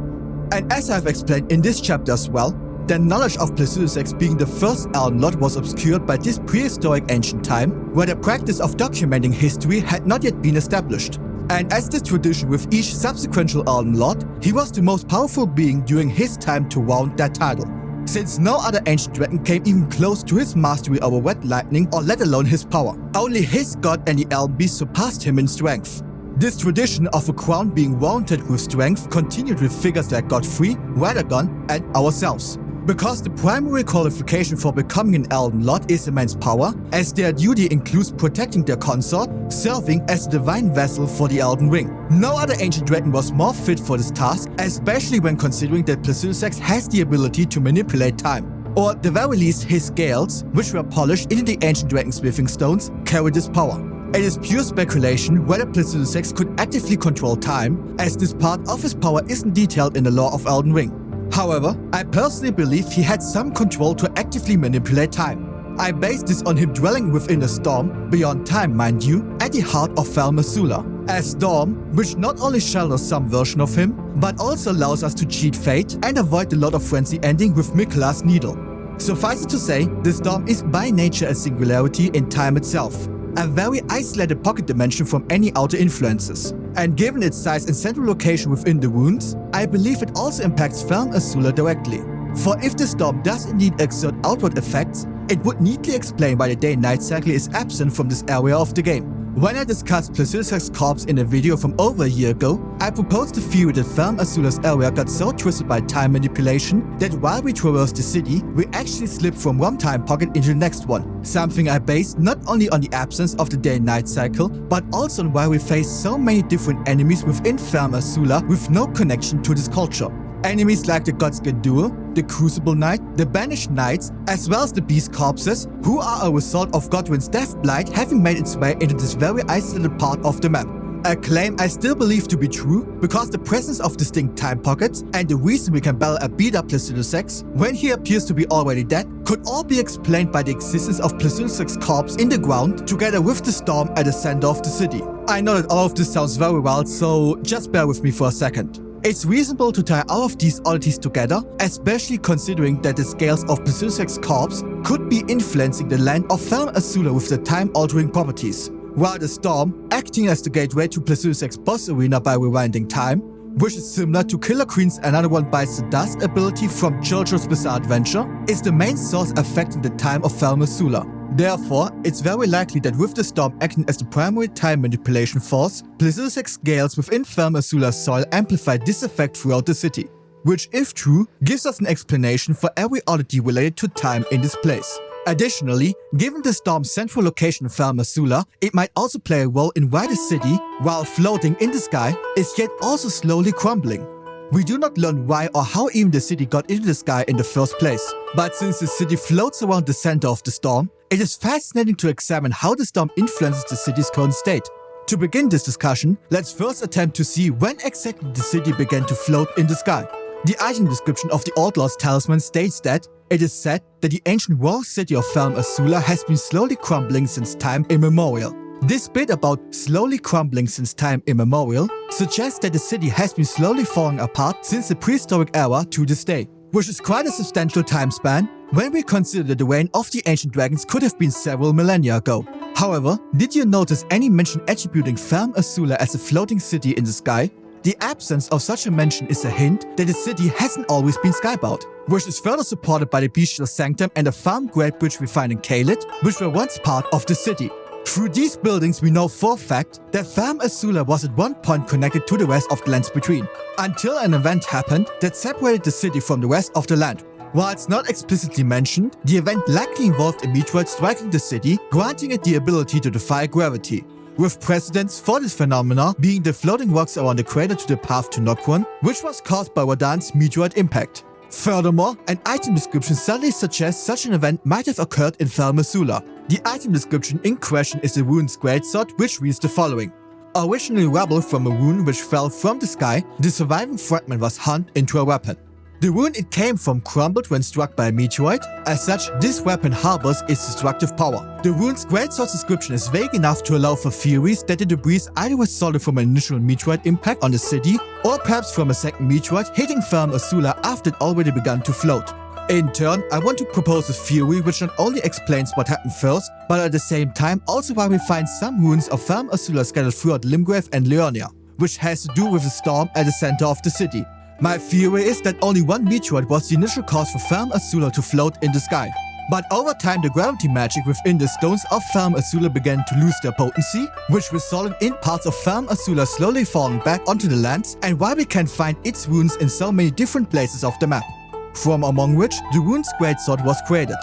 S1: And as I've explained in this chapter as well, the knowledge of Plesiosax being the first Elden Lord was obscured by this prehistoric ancient time, where the practice of documenting history had not yet been established. And as this tradition with each subsequent Elden Lord, he was the most powerful being during his time to warrant that title, since no other ancient dragon came even close to his mastery over wet lightning or let alone his power. Only his god and the Elden Beast surpassed him in strength. This tradition of a crown being warranted with strength continued with figures like Godfrey, Radagon, and ourselves. Because the primary qualification for becoming an Elden Lord is immense power, as their duty includes protecting their consort, serving as a divine vessel for the Elden Ring. No other ancient dragon was more fit for this task, especially when considering that Plesiosax has the ability to manipulate time. Or at the very least his scales, which were polished into the ancient dragon smithing stones, carry this power. It is pure speculation whether Plesiosax could actively control time, as this part of his power isn't detailed in the lore of Elden Ring. However, I personally believe he had some control to actively manipulate time. I base this on him dwelling within a storm, beyond time mind you, at the heart of Fel Masula. A storm which not only shelters some version of him, but also allows us to cheat fate and avoid the Lord of Frenzy ending with Mikola's needle. Suffice it to say, the storm is by nature a singularity in time itself, a very isolated pocket dimension from any outer influences. And given its size and central location within the wounds, I believe it also impacts Fel Masula directly. For if the storm does indeed exert outward effects, it would neatly explain why the day-night cycle is absent from this area of the game. When I discussed Plesiosax's corpse in a video from over a year ago, I proposed the theory that Fel Masula's area got so twisted by time manipulation that while we traversed the city, we actually slipped from one time pocket into the next one. Something I based not only on the absence of the day-night cycle, but also on why we face so many different enemies within Fel Masula with no connection to this culture. Enemies like the Godskin Duo, the Crucible Knight, the Banished Knights, as well as the Beast Corpses, who are a result of Godwin's Death Blight having made its way into this very isolated part of the map. A claim I still believe to be true, because the presence of distinct time pockets and the reason we can battle a beat-up Plesiosax when he appears to be already dead could all be explained by the existence of Plesiosax's corpse in the ground together with the storm at the center of the city. I know that all of this sounds very wild, so just bear with me for a second. It's reasonable to tie all of these oddities together, especially considering that the scales of Plesiosax's corpse could be influencing the land of Fel Masula with their time-altering properties, while the storm, acting as the gateway to Plesiosax's boss arena by rewinding time, which is similar to Killer Queen's Another One Bites the Dust ability from JoJo's Bizarre Adventure, is the main source affecting the time of Fel Masula. Therefore, it's very likely that with the storm acting as the primary time manipulation force, Plesiosax's scales within Fel Masula's soil amplify this effect throughout the city, which, if true, gives us an explanation for every oddity related to time in this place. Additionally, given the storm's central location in Fel Masula, it might also play a role in why the city, while floating in the sky, is yet also slowly crumbling. We do not learn why or how even the city got into the sky in the first place, but since the city floats around the center of the storm, it is fascinating to examine how the storm influences the city's current state. To begin this discussion, let's first attempt to see when exactly the city began to float in the sky. The item description of the Outlaw's Talisman states that it is said that the ancient war city of Fel Masula has been slowly crumbling since time immemorial. This bit about slowly crumbling since time immemorial suggests that the city has been slowly falling apart since the Prehistoric Era to this day, which is quite a substantial time span when we consider that the reign of the ancient dragons could have been several millennia ago. However, did you notice any mention attributing Fel Masula as a floating city in the sky? The absence of such a mention is a hint that the city hasn't always been skybound, which is further supported by the Bestial Sanctum and the farm great bridge we find in Caelid, which were once part of the city. Through these buildings we know for a fact that Fel Masula was at one point connected to the rest of the lands between, until an event happened that separated the city from the rest of the land. While it's not explicitly mentioned, the event likely involved a meteorite striking the city, granting it the ability to defy gravity, with precedents for this phenomena being the floating rocks around the crater to the path to Nokron, which was caused by Radahn's meteorite impact. Furthermore, an item description subtly suggests such an event might have occurred in Fel Masula. The item description in question is the rune's greatsword, which reads the following. Originally rubble from a rune which fell from the sky, the surviving fragment was hunned into a weapon. The wound it came from crumbled when struck by a meteorite. As such, this weapon harbors its destructive power. The wound's greatsword description is vague enough to allow for theories that the debris either was solid from an initial meteorite impact on the city, or perhaps from a second meteorite hitting Firm Azula after it already began to float. In turn, I want to propose a theory which not only explains what happened first, but at the same time also why we find some ruins of Firm Azula scattered throughout Limgrave and Liurnia, which has to do with the storm at the center of the city. My theory is that only one meteorite was the initial cause for Firm Azula to float in the sky. But over time, the gravity magic within the stones of Firm Azula began to lose their potency, which resulted in parts of Firm Azula slowly falling back onto the lands, and why we can find its ruins in so many different places of the map, from among which the rune's greatsword was created.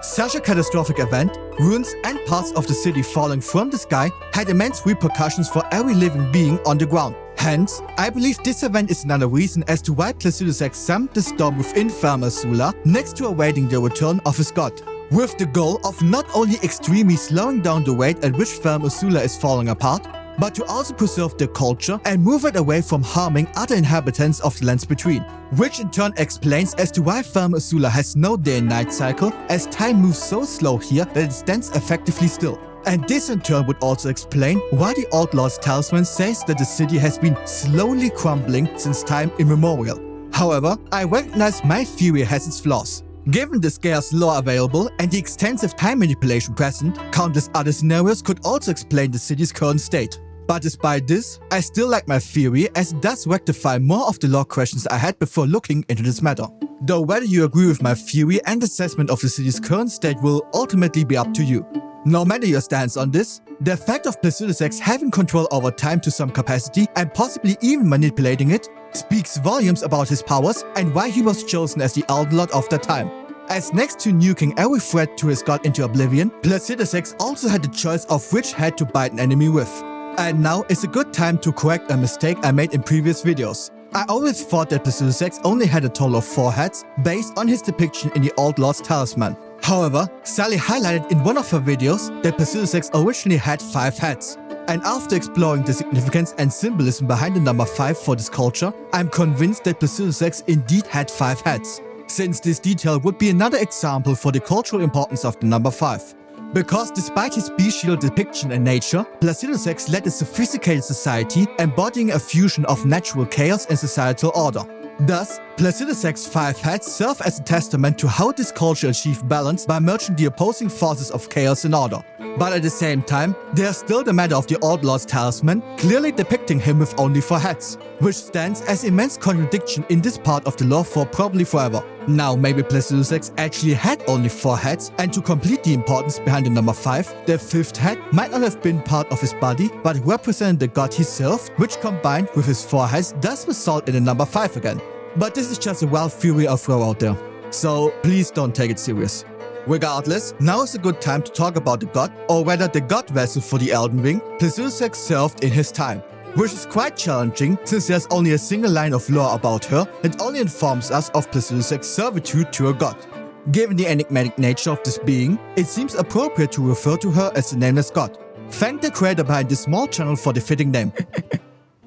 S1: Such a catastrophic event, ruins and parts of the city falling from the sky, had immense repercussions for every living being on the ground. Hence, I believe this event is another reason as to why Placidusax summoned the storm within Firm Azula next to awaiting the return of his god, with the goal of not only extremely slowing down the rate at which Firm Azula is falling apart, but to also preserve their culture and move it away from harming other inhabitants of the lands between, which in turn explains as to why Firm Azula has no day and night cycle, as time moves so slow here that it stands effectively still. And this in turn would also explain why the Outlaw's talisman says that the city has been slowly crumbling since time immemorial. However, I recognize my theory has its flaws. Given the scarce lore available and the extensive time manipulation present, countless other scenarios could also explain the city's current state. But despite this, I still like my theory as it does rectify more of the lore questions I had before looking into this matter. Though whether you agree with my theory and assessment of the city's current state will ultimately be up to you. No matter your stance on this, the fact of Placidusax having control over time to some capacity and possibly even manipulating it speaks volumes about his powers and why he was chosen as the Elden Lord of that time. As next to nuking every threat to his god into oblivion, Placidusax also had the choice of which head to bite an enemy with. And now is a good time to correct a mistake I made in previous videos. I always thought that Placidusax only had a total of 4 heads based on his depiction in the Old Lord's Talisman. However, Zullie highlighted in one of her videos that Placidusax originally had 5 heads. And after exploring the significance and symbolism behind the number 5 for this culture, I'm convinced that Placidusax indeed had 5 heads, since this detail would be another example for the cultural importance of the number 5. Because despite his bestial depiction in nature, Placidusax led a sophisticated society embodying a fusion of natural chaos and societal order. Thus, Placidusax's 5 heads serve as a testament to how this culture achieved balance by merging the opposing forces of chaos and order. But at the same time, there's still the matter of the Old Lord's Talisman, clearly depicting him with only 4 heads, which stands as immense contradiction in this part of the lore for probably forever. Now, maybe Placidusax actually had only 4 heads, and to complete the importance behind the number 5, the 5th head might not have been part of his body, but represented the god he served, which combined with his 4 heads does result in the number 5 again. But this is just a wild theory I'll throw out there, so please don't take it serious. Regardless, now is a good time to talk about the god, or rather the god vessel for the Elden Ring Placidusax served in his time, which is quite challenging since there's only a single line of lore about her that only informs us of Placidusax's servitude to a god. Given the enigmatic nature of this being, it seems appropriate to refer to her as the nameless god. Thank the creator behind this small channel for the fitting name.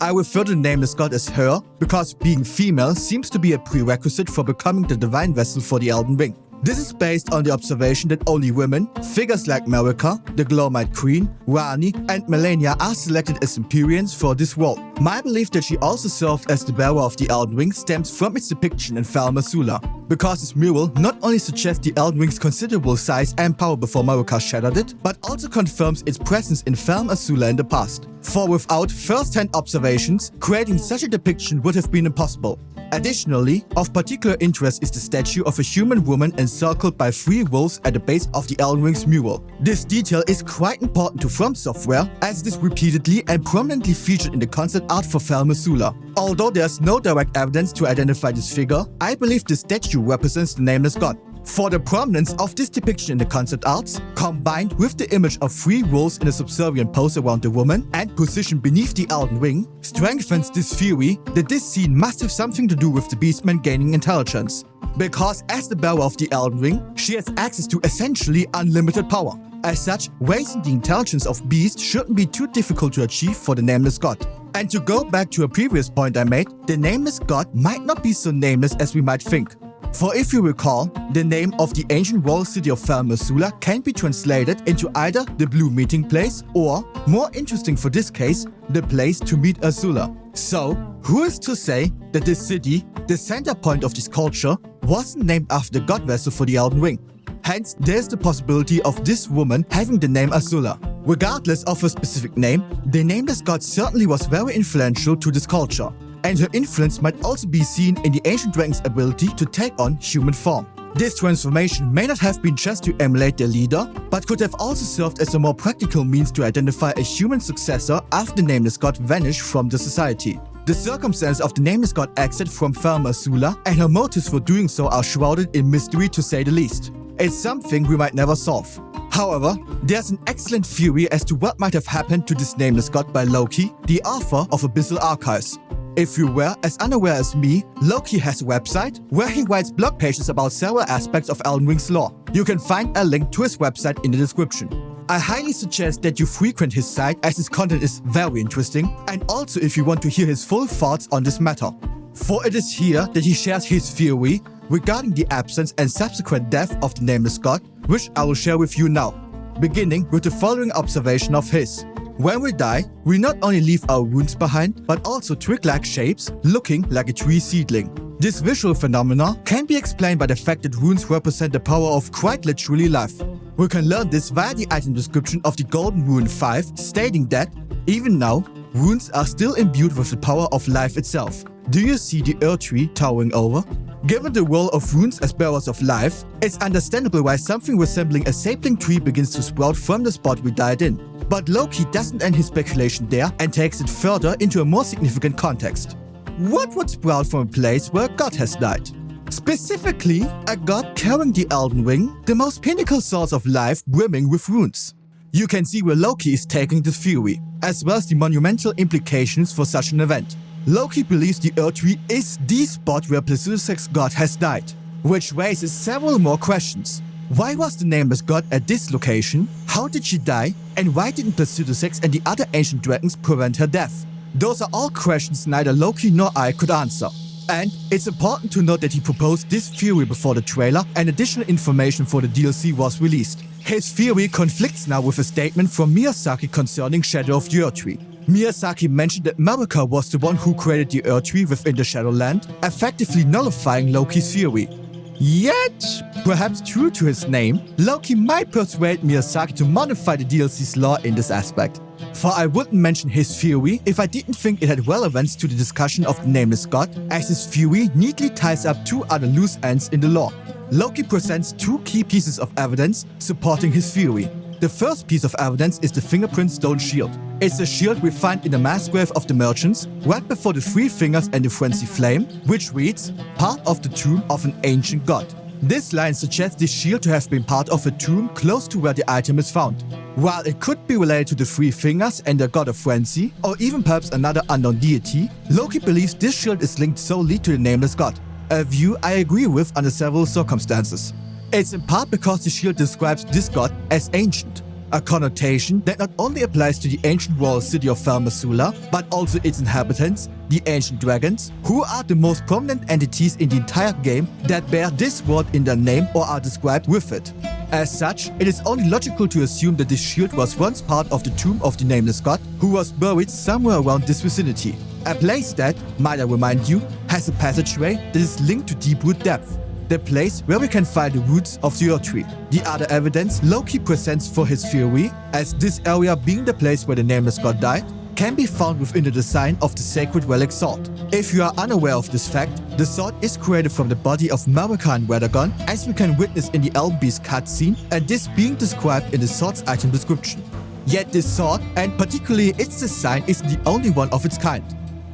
S1: I refer to the nameless god as her because being female seems to be a prerequisite for becoming the divine vessel for the Elden Ring. This is based on the observation that only women, figures like Marika, the Glowmite Queen, Rani, and Melania are selected as Empyreans for this role. My belief that she also served as the bearer of the Elden Ring stems from its depiction in Firm Azula, because this mural not only suggests the Elden Ring's considerable size and power before Marika shattered it, but also confirms its presence in Firm Azula in the past. For without first-hand observations, creating such a depiction would have been impossible. Additionally, of particular interest is the statue of a human woman encircled by 3 wolves at the base of the Elden Ring's mural. This detail is quite important to From Software, as it is repeatedly and prominently featured in the concept art for Firm Azula. Although there's no direct evidence to identify this figure, I believe the statue represents the nameless god. For the prominence of this depiction in the concept arts, combined with the image of 3 wolves in a subservient pose around the woman and positioned beneath the Elden Ring, strengthens this theory that this scene must have something to do with the Beastman gaining intelligence. Because as the bearer of the Elden Ring, she has access to essentially unlimited power. As such, raising the intelligence of beasts shouldn't be too difficult to achieve for the Nameless God. And to go back to a previous point I made, the Nameless God might not be so nameless as we might think. For if you recall, the name of the ancient royal city of Fel Mersula can be translated into either the Blue Meeting Place or, more interesting for this case, the place to meet Azula. So, who is to say that this city, the center point of this culture, wasn't named after the god vessel for the Elden Ring? Hence, there's the possibility of this woman having the name Azula. Regardless of her specific name, the Nameless God certainly was very influential to this culture. And her influence might also be seen in the ancient dragon's ability to take on human form. This transformation may not have been just to emulate their leader, but could have also served as a more practical means to identify a human successor after the Nameless God vanished from the society. The circumstances of the Nameless God exit from Fel Mersula and her motives for doing so are shrouded in mystery to say the least. It's something we might never solve. However, there's an excellent theory as to what might have happened to this Nameless God by Lokey, the author of Abyssal Archives. If you were as unaware as me, Lokey has a website where he writes blog pages about several aspects of Elden Ring's lore. You can find a link to his website in the description. I highly suggest that you frequent his site as his content is very interesting, and also if you want to hear his full thoughts on this matter. For it is here that he shares his theory regarding the absence and subsequent death of the Nameless God, which I will share with you now, beginning with the following observation of his. When we die, we not only leave our wounds behind, but also twig-like shapes looking like a tree seedling. This visual phenomena can be explained by the fact that runes represent the power of quite literally life. We can learn this via the item description of the Golden Rune 5, stating that, even now, runes are still imbued with the power of life itself. Do you see the Earth Tree towering over? Given the role of runes as bearers of life, it's understandable why something resembling a sapling tree begins to sprout from the spot we died in. But Lokey doesn't end his speculation there and takes it further into a more significant context. What would sprout from a place where a god has died? Specifically, a god carrying the Elden Ring, the most pinnacle source of life brimming with runes. You can see where Lokey is taking this theory, as well as the monumental implications for such an event. Lokey believes the Earth Tree is the spot where Placidusek's god has died, which raises several more questions. Why was the Nameless God at this location? How did she die? And why didn't Placidusek and the other ancient dragons prevent her death? Those are all questions neither Lokey nor I could answer. And it's important to note that he proposed this theory before the trailer and additional information for the DLC was released. His theory conflicts now with a statement from Miyazaki concerning Shadow of the Earth Tree. Miyazaki mentioned that Marika was the one who created the Earth Tree within the Shadowland, effectively nullifying Lokey's theory. Yet, perhaps true to his name, Lokey might persuade Miyazaki to modify the DLC's lore in this aspect. For I wouldn't mention his theory if I didn't think it had relevance to the discussion of the Nameless God, as his theory neatly ties up two other loose ends in the lore. Lokey presents two key pieces of evidence supporting his theory. The first piece of evidence is the fingerprint stone shield. It's a shield we find in the mass grave of the merchants, right before the three fingers and the frenzy flame, which reads, part of the tomb of an ancient god. This line suggests this shield to have been part of a tomb close to where the item is found. While it could be related to the three fingers and the god of frenzy, or even perhaps another unknown deity, Lokey believes this shield is linked solely to the Nameless God, a view I agree with under several circumstances. It's in part because the shield describes this god as ancient, a connotation that not only applies to the ancient royal city of Fel Mersula, but also its inhabitants, the ancient dragons, who are the most prominent entities in the entire game that bear this word in their name or are described with it. As such, it is only logical to assume that this shield was once part of the tomb of the Nameless God, who was buried somewhere around this vicinity. A place that, might I remind you, has a passageway that is linked to Deep-Root Depth, the place where we can find the roots of the Earth Tree. The other evidence Lokey presents for his theory, as this area being the place where the Nameless God died, can be found within the design of the sacred relic sword. If you are unaware of this fact, the sword is created from the body of Marika and Radagon, as we can witness in the Elden Beast cutscene, and this being described in the sword's item description. Yet this sword, and particularly its design, isn't the only one of its kind.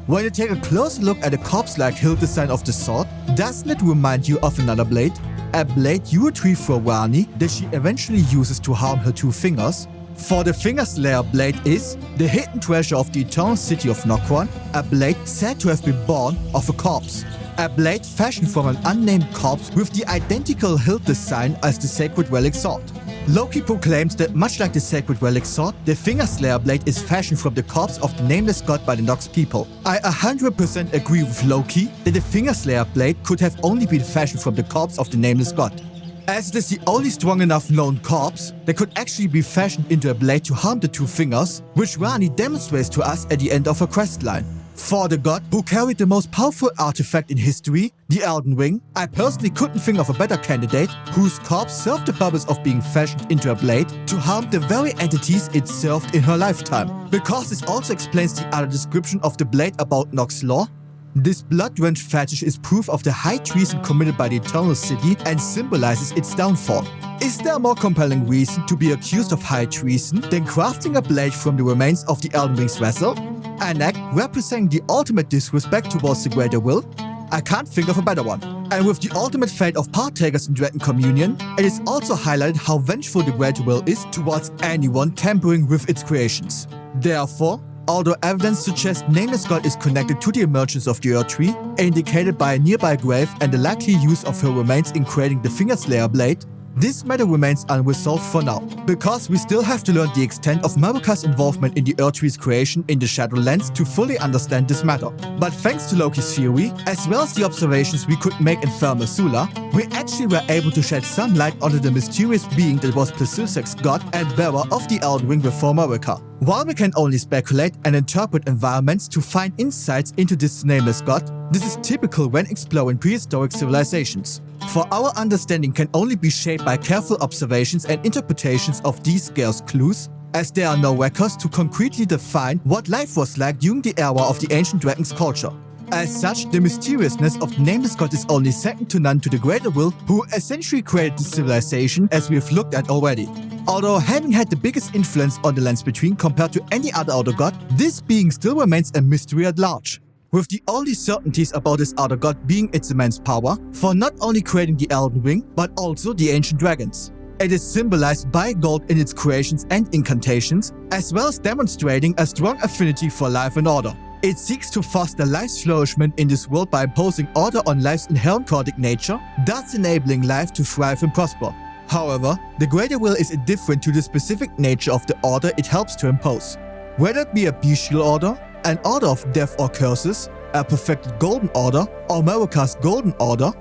S1: When you take a closer look at the corpse-like hilt design of the sword, doesn't it remind you of another blade? A blade you retrieve for Rani that she eventually uses to harm her two fingers? For the Finger Slayer blade is the hidden treasure of the eternal city of Nokron, a blade said to have been born of a corpse. A blade fashioned from an unnamed corpse with the identical hilt design as the sacred relic sword. Lokey proclaims that much like the sacred relic sword, the Fingerslayer blade is fashioned from the corpse of the nameless god by the Nox people. I 100% agree with Lokey that the Fingerslayer blade could have only been fashioned from the corpse of the nameless god, as it is the only strong enough known corpse that could actually be fashioned into a blade to harm the two fingers, which Rani demonstrates to us at the end of her quest line. For the god who carried the most powerful artifact in history, the Elden Ring, I personally couldn't think of a better candidate whose corpse served the purpose of being fashioned into a blade to harm the very entities it served in her lifetime. Because this also explains the other description of the blade about Nox lore. This blood-drenched fetish is proof of the high treason committed by the Eternal City and symbolizes its downfall. Is there a more compelling reason to be accused of high treason than crafting a blade from the remains of the Elden Ring's vessel? An act representing the ultimate disrespect towards the Greater Will? I can't think of a better one. And with the ultimate fate of partakers in Dragon Communion, it is also highlighted how vengeful the Greater Will is towards anyone tampering with its creations. Therefore, although evidence suggests Nameless God is connected to the emergence of the Earth Tree, indicated by a nearby grave and the likely use of her remains in creating the Fingerslayer blade, this matter remains unresolved for now, because we still have to learn the extent of Marika's involvement in the Earth Tree's creation in the Shadowlands to fully understand this matter. But thanks to Lokey's theory, as well as the observations we could make in Thermal Sula, we actually were able to shed some light onto the mysterious being that was Plesusek's god and bearer of the Elden Ring before Marika. While we can only speculate and interpret environments to find insights into this nameless god, this is typical when exploring prehistoric civilizations. For our understanding can only be shaped by careful observations and interpretations of these scarce clues, as there are no records to concretely define what life was like during the era of the ancient dragon's culture. As such, the mysteriousness of the nameless god is only second to none to the Greater Will, who essentially created this civilization as we have looked at already. Although having had the biggest influence on the lands between compared to any other outer god, this being still remains a mystery at large, with the only certainties about this outer god being its immense power for not only creating the Elden Ring, but also the ancient dragons. It is symbolized by gold in its creations and incantations, as well as demonstrating a strong affinity for life and order. It seeks to foster life's flourishment in this world by imposing order on life's inherent chaotic nature, thus enabling life to thrive and prosper. However, the Greater Will is indifferent to the specific nature of the order it helps to impose. Whether it be a bestial order, an order of death or curses, a perfected golden order, or Marika's golden order,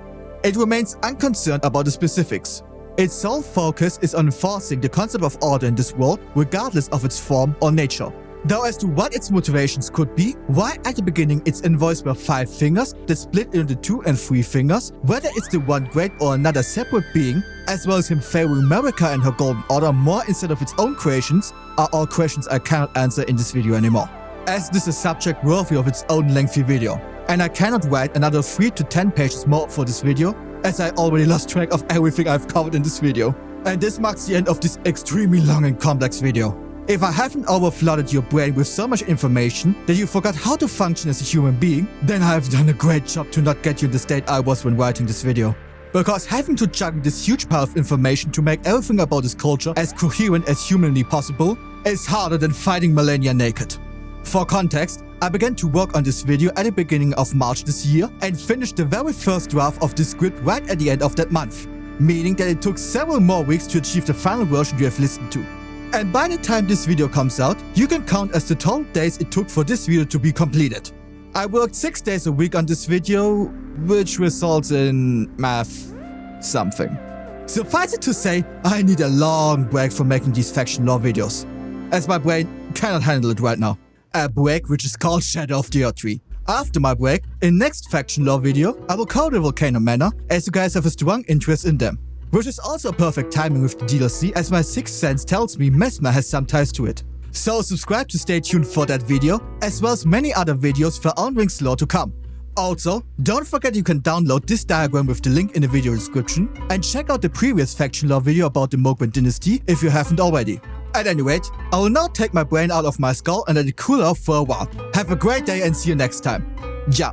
S1: it remains unconcerned about the specifics. Its sole focus is on enforcing the concept of order in this world, regardless of its form or nature. Though as to what its motivations could be, why at the beginning its envoys were 5 fingers that split into 2 and 3 fingers, whether it's the one great or another separate being, as well as him favoring Marika and her golden order more instead of its own creations, are all questions I cannot answer in this video anymore, as this is a subject worthy of its own lengthy video. And I cannot write another 3 to 10 pages more for this video, as I already lost track of everything I've covered in this video. And this marks the end of this extremely long and complex video. If I haven't overflooded your brain with so much information that you forgot how to function as a human being, then I have done a great job to not get you in the state I was when writing this video. Because having to juggle this huge pile of information to make everything about this culture as coherent as humanly possible is harder than fighting Malenia naked. For context, I began to work on this video at the beginning of March this year and finished the very first draft of this script right at the end of that month, meaning that it took several more weeks to achieve the final version you have listened to. And by the time this video comes out, you can count as the total days it took for this video to be completed. I worked 6 days a week on this video, which results in math something. Suffice it to say, I need a long break from making these faction lore videos, as my brain cannot handle it right now. A break which is called Shadow of the Earth Tree. After my break, in next faction lore video, I will cover the Volcano Manor, as you guys have a strong interest in them. Which is also perfect timing with the DLC, as my sixth sense tells me Mesmer has some ties to it. So subscribe to stay tuned for that video, as well as many other videos for Elden Ring's lore to come. Also, don't forget you can download this diagram with the link in the video description, and check out the previous faction lore video about the Mogwin dynasty if you haven't already. At any rate, I will now take my brain out of my skull and let it cool off for a while. Have a great day and see you next time. Ja.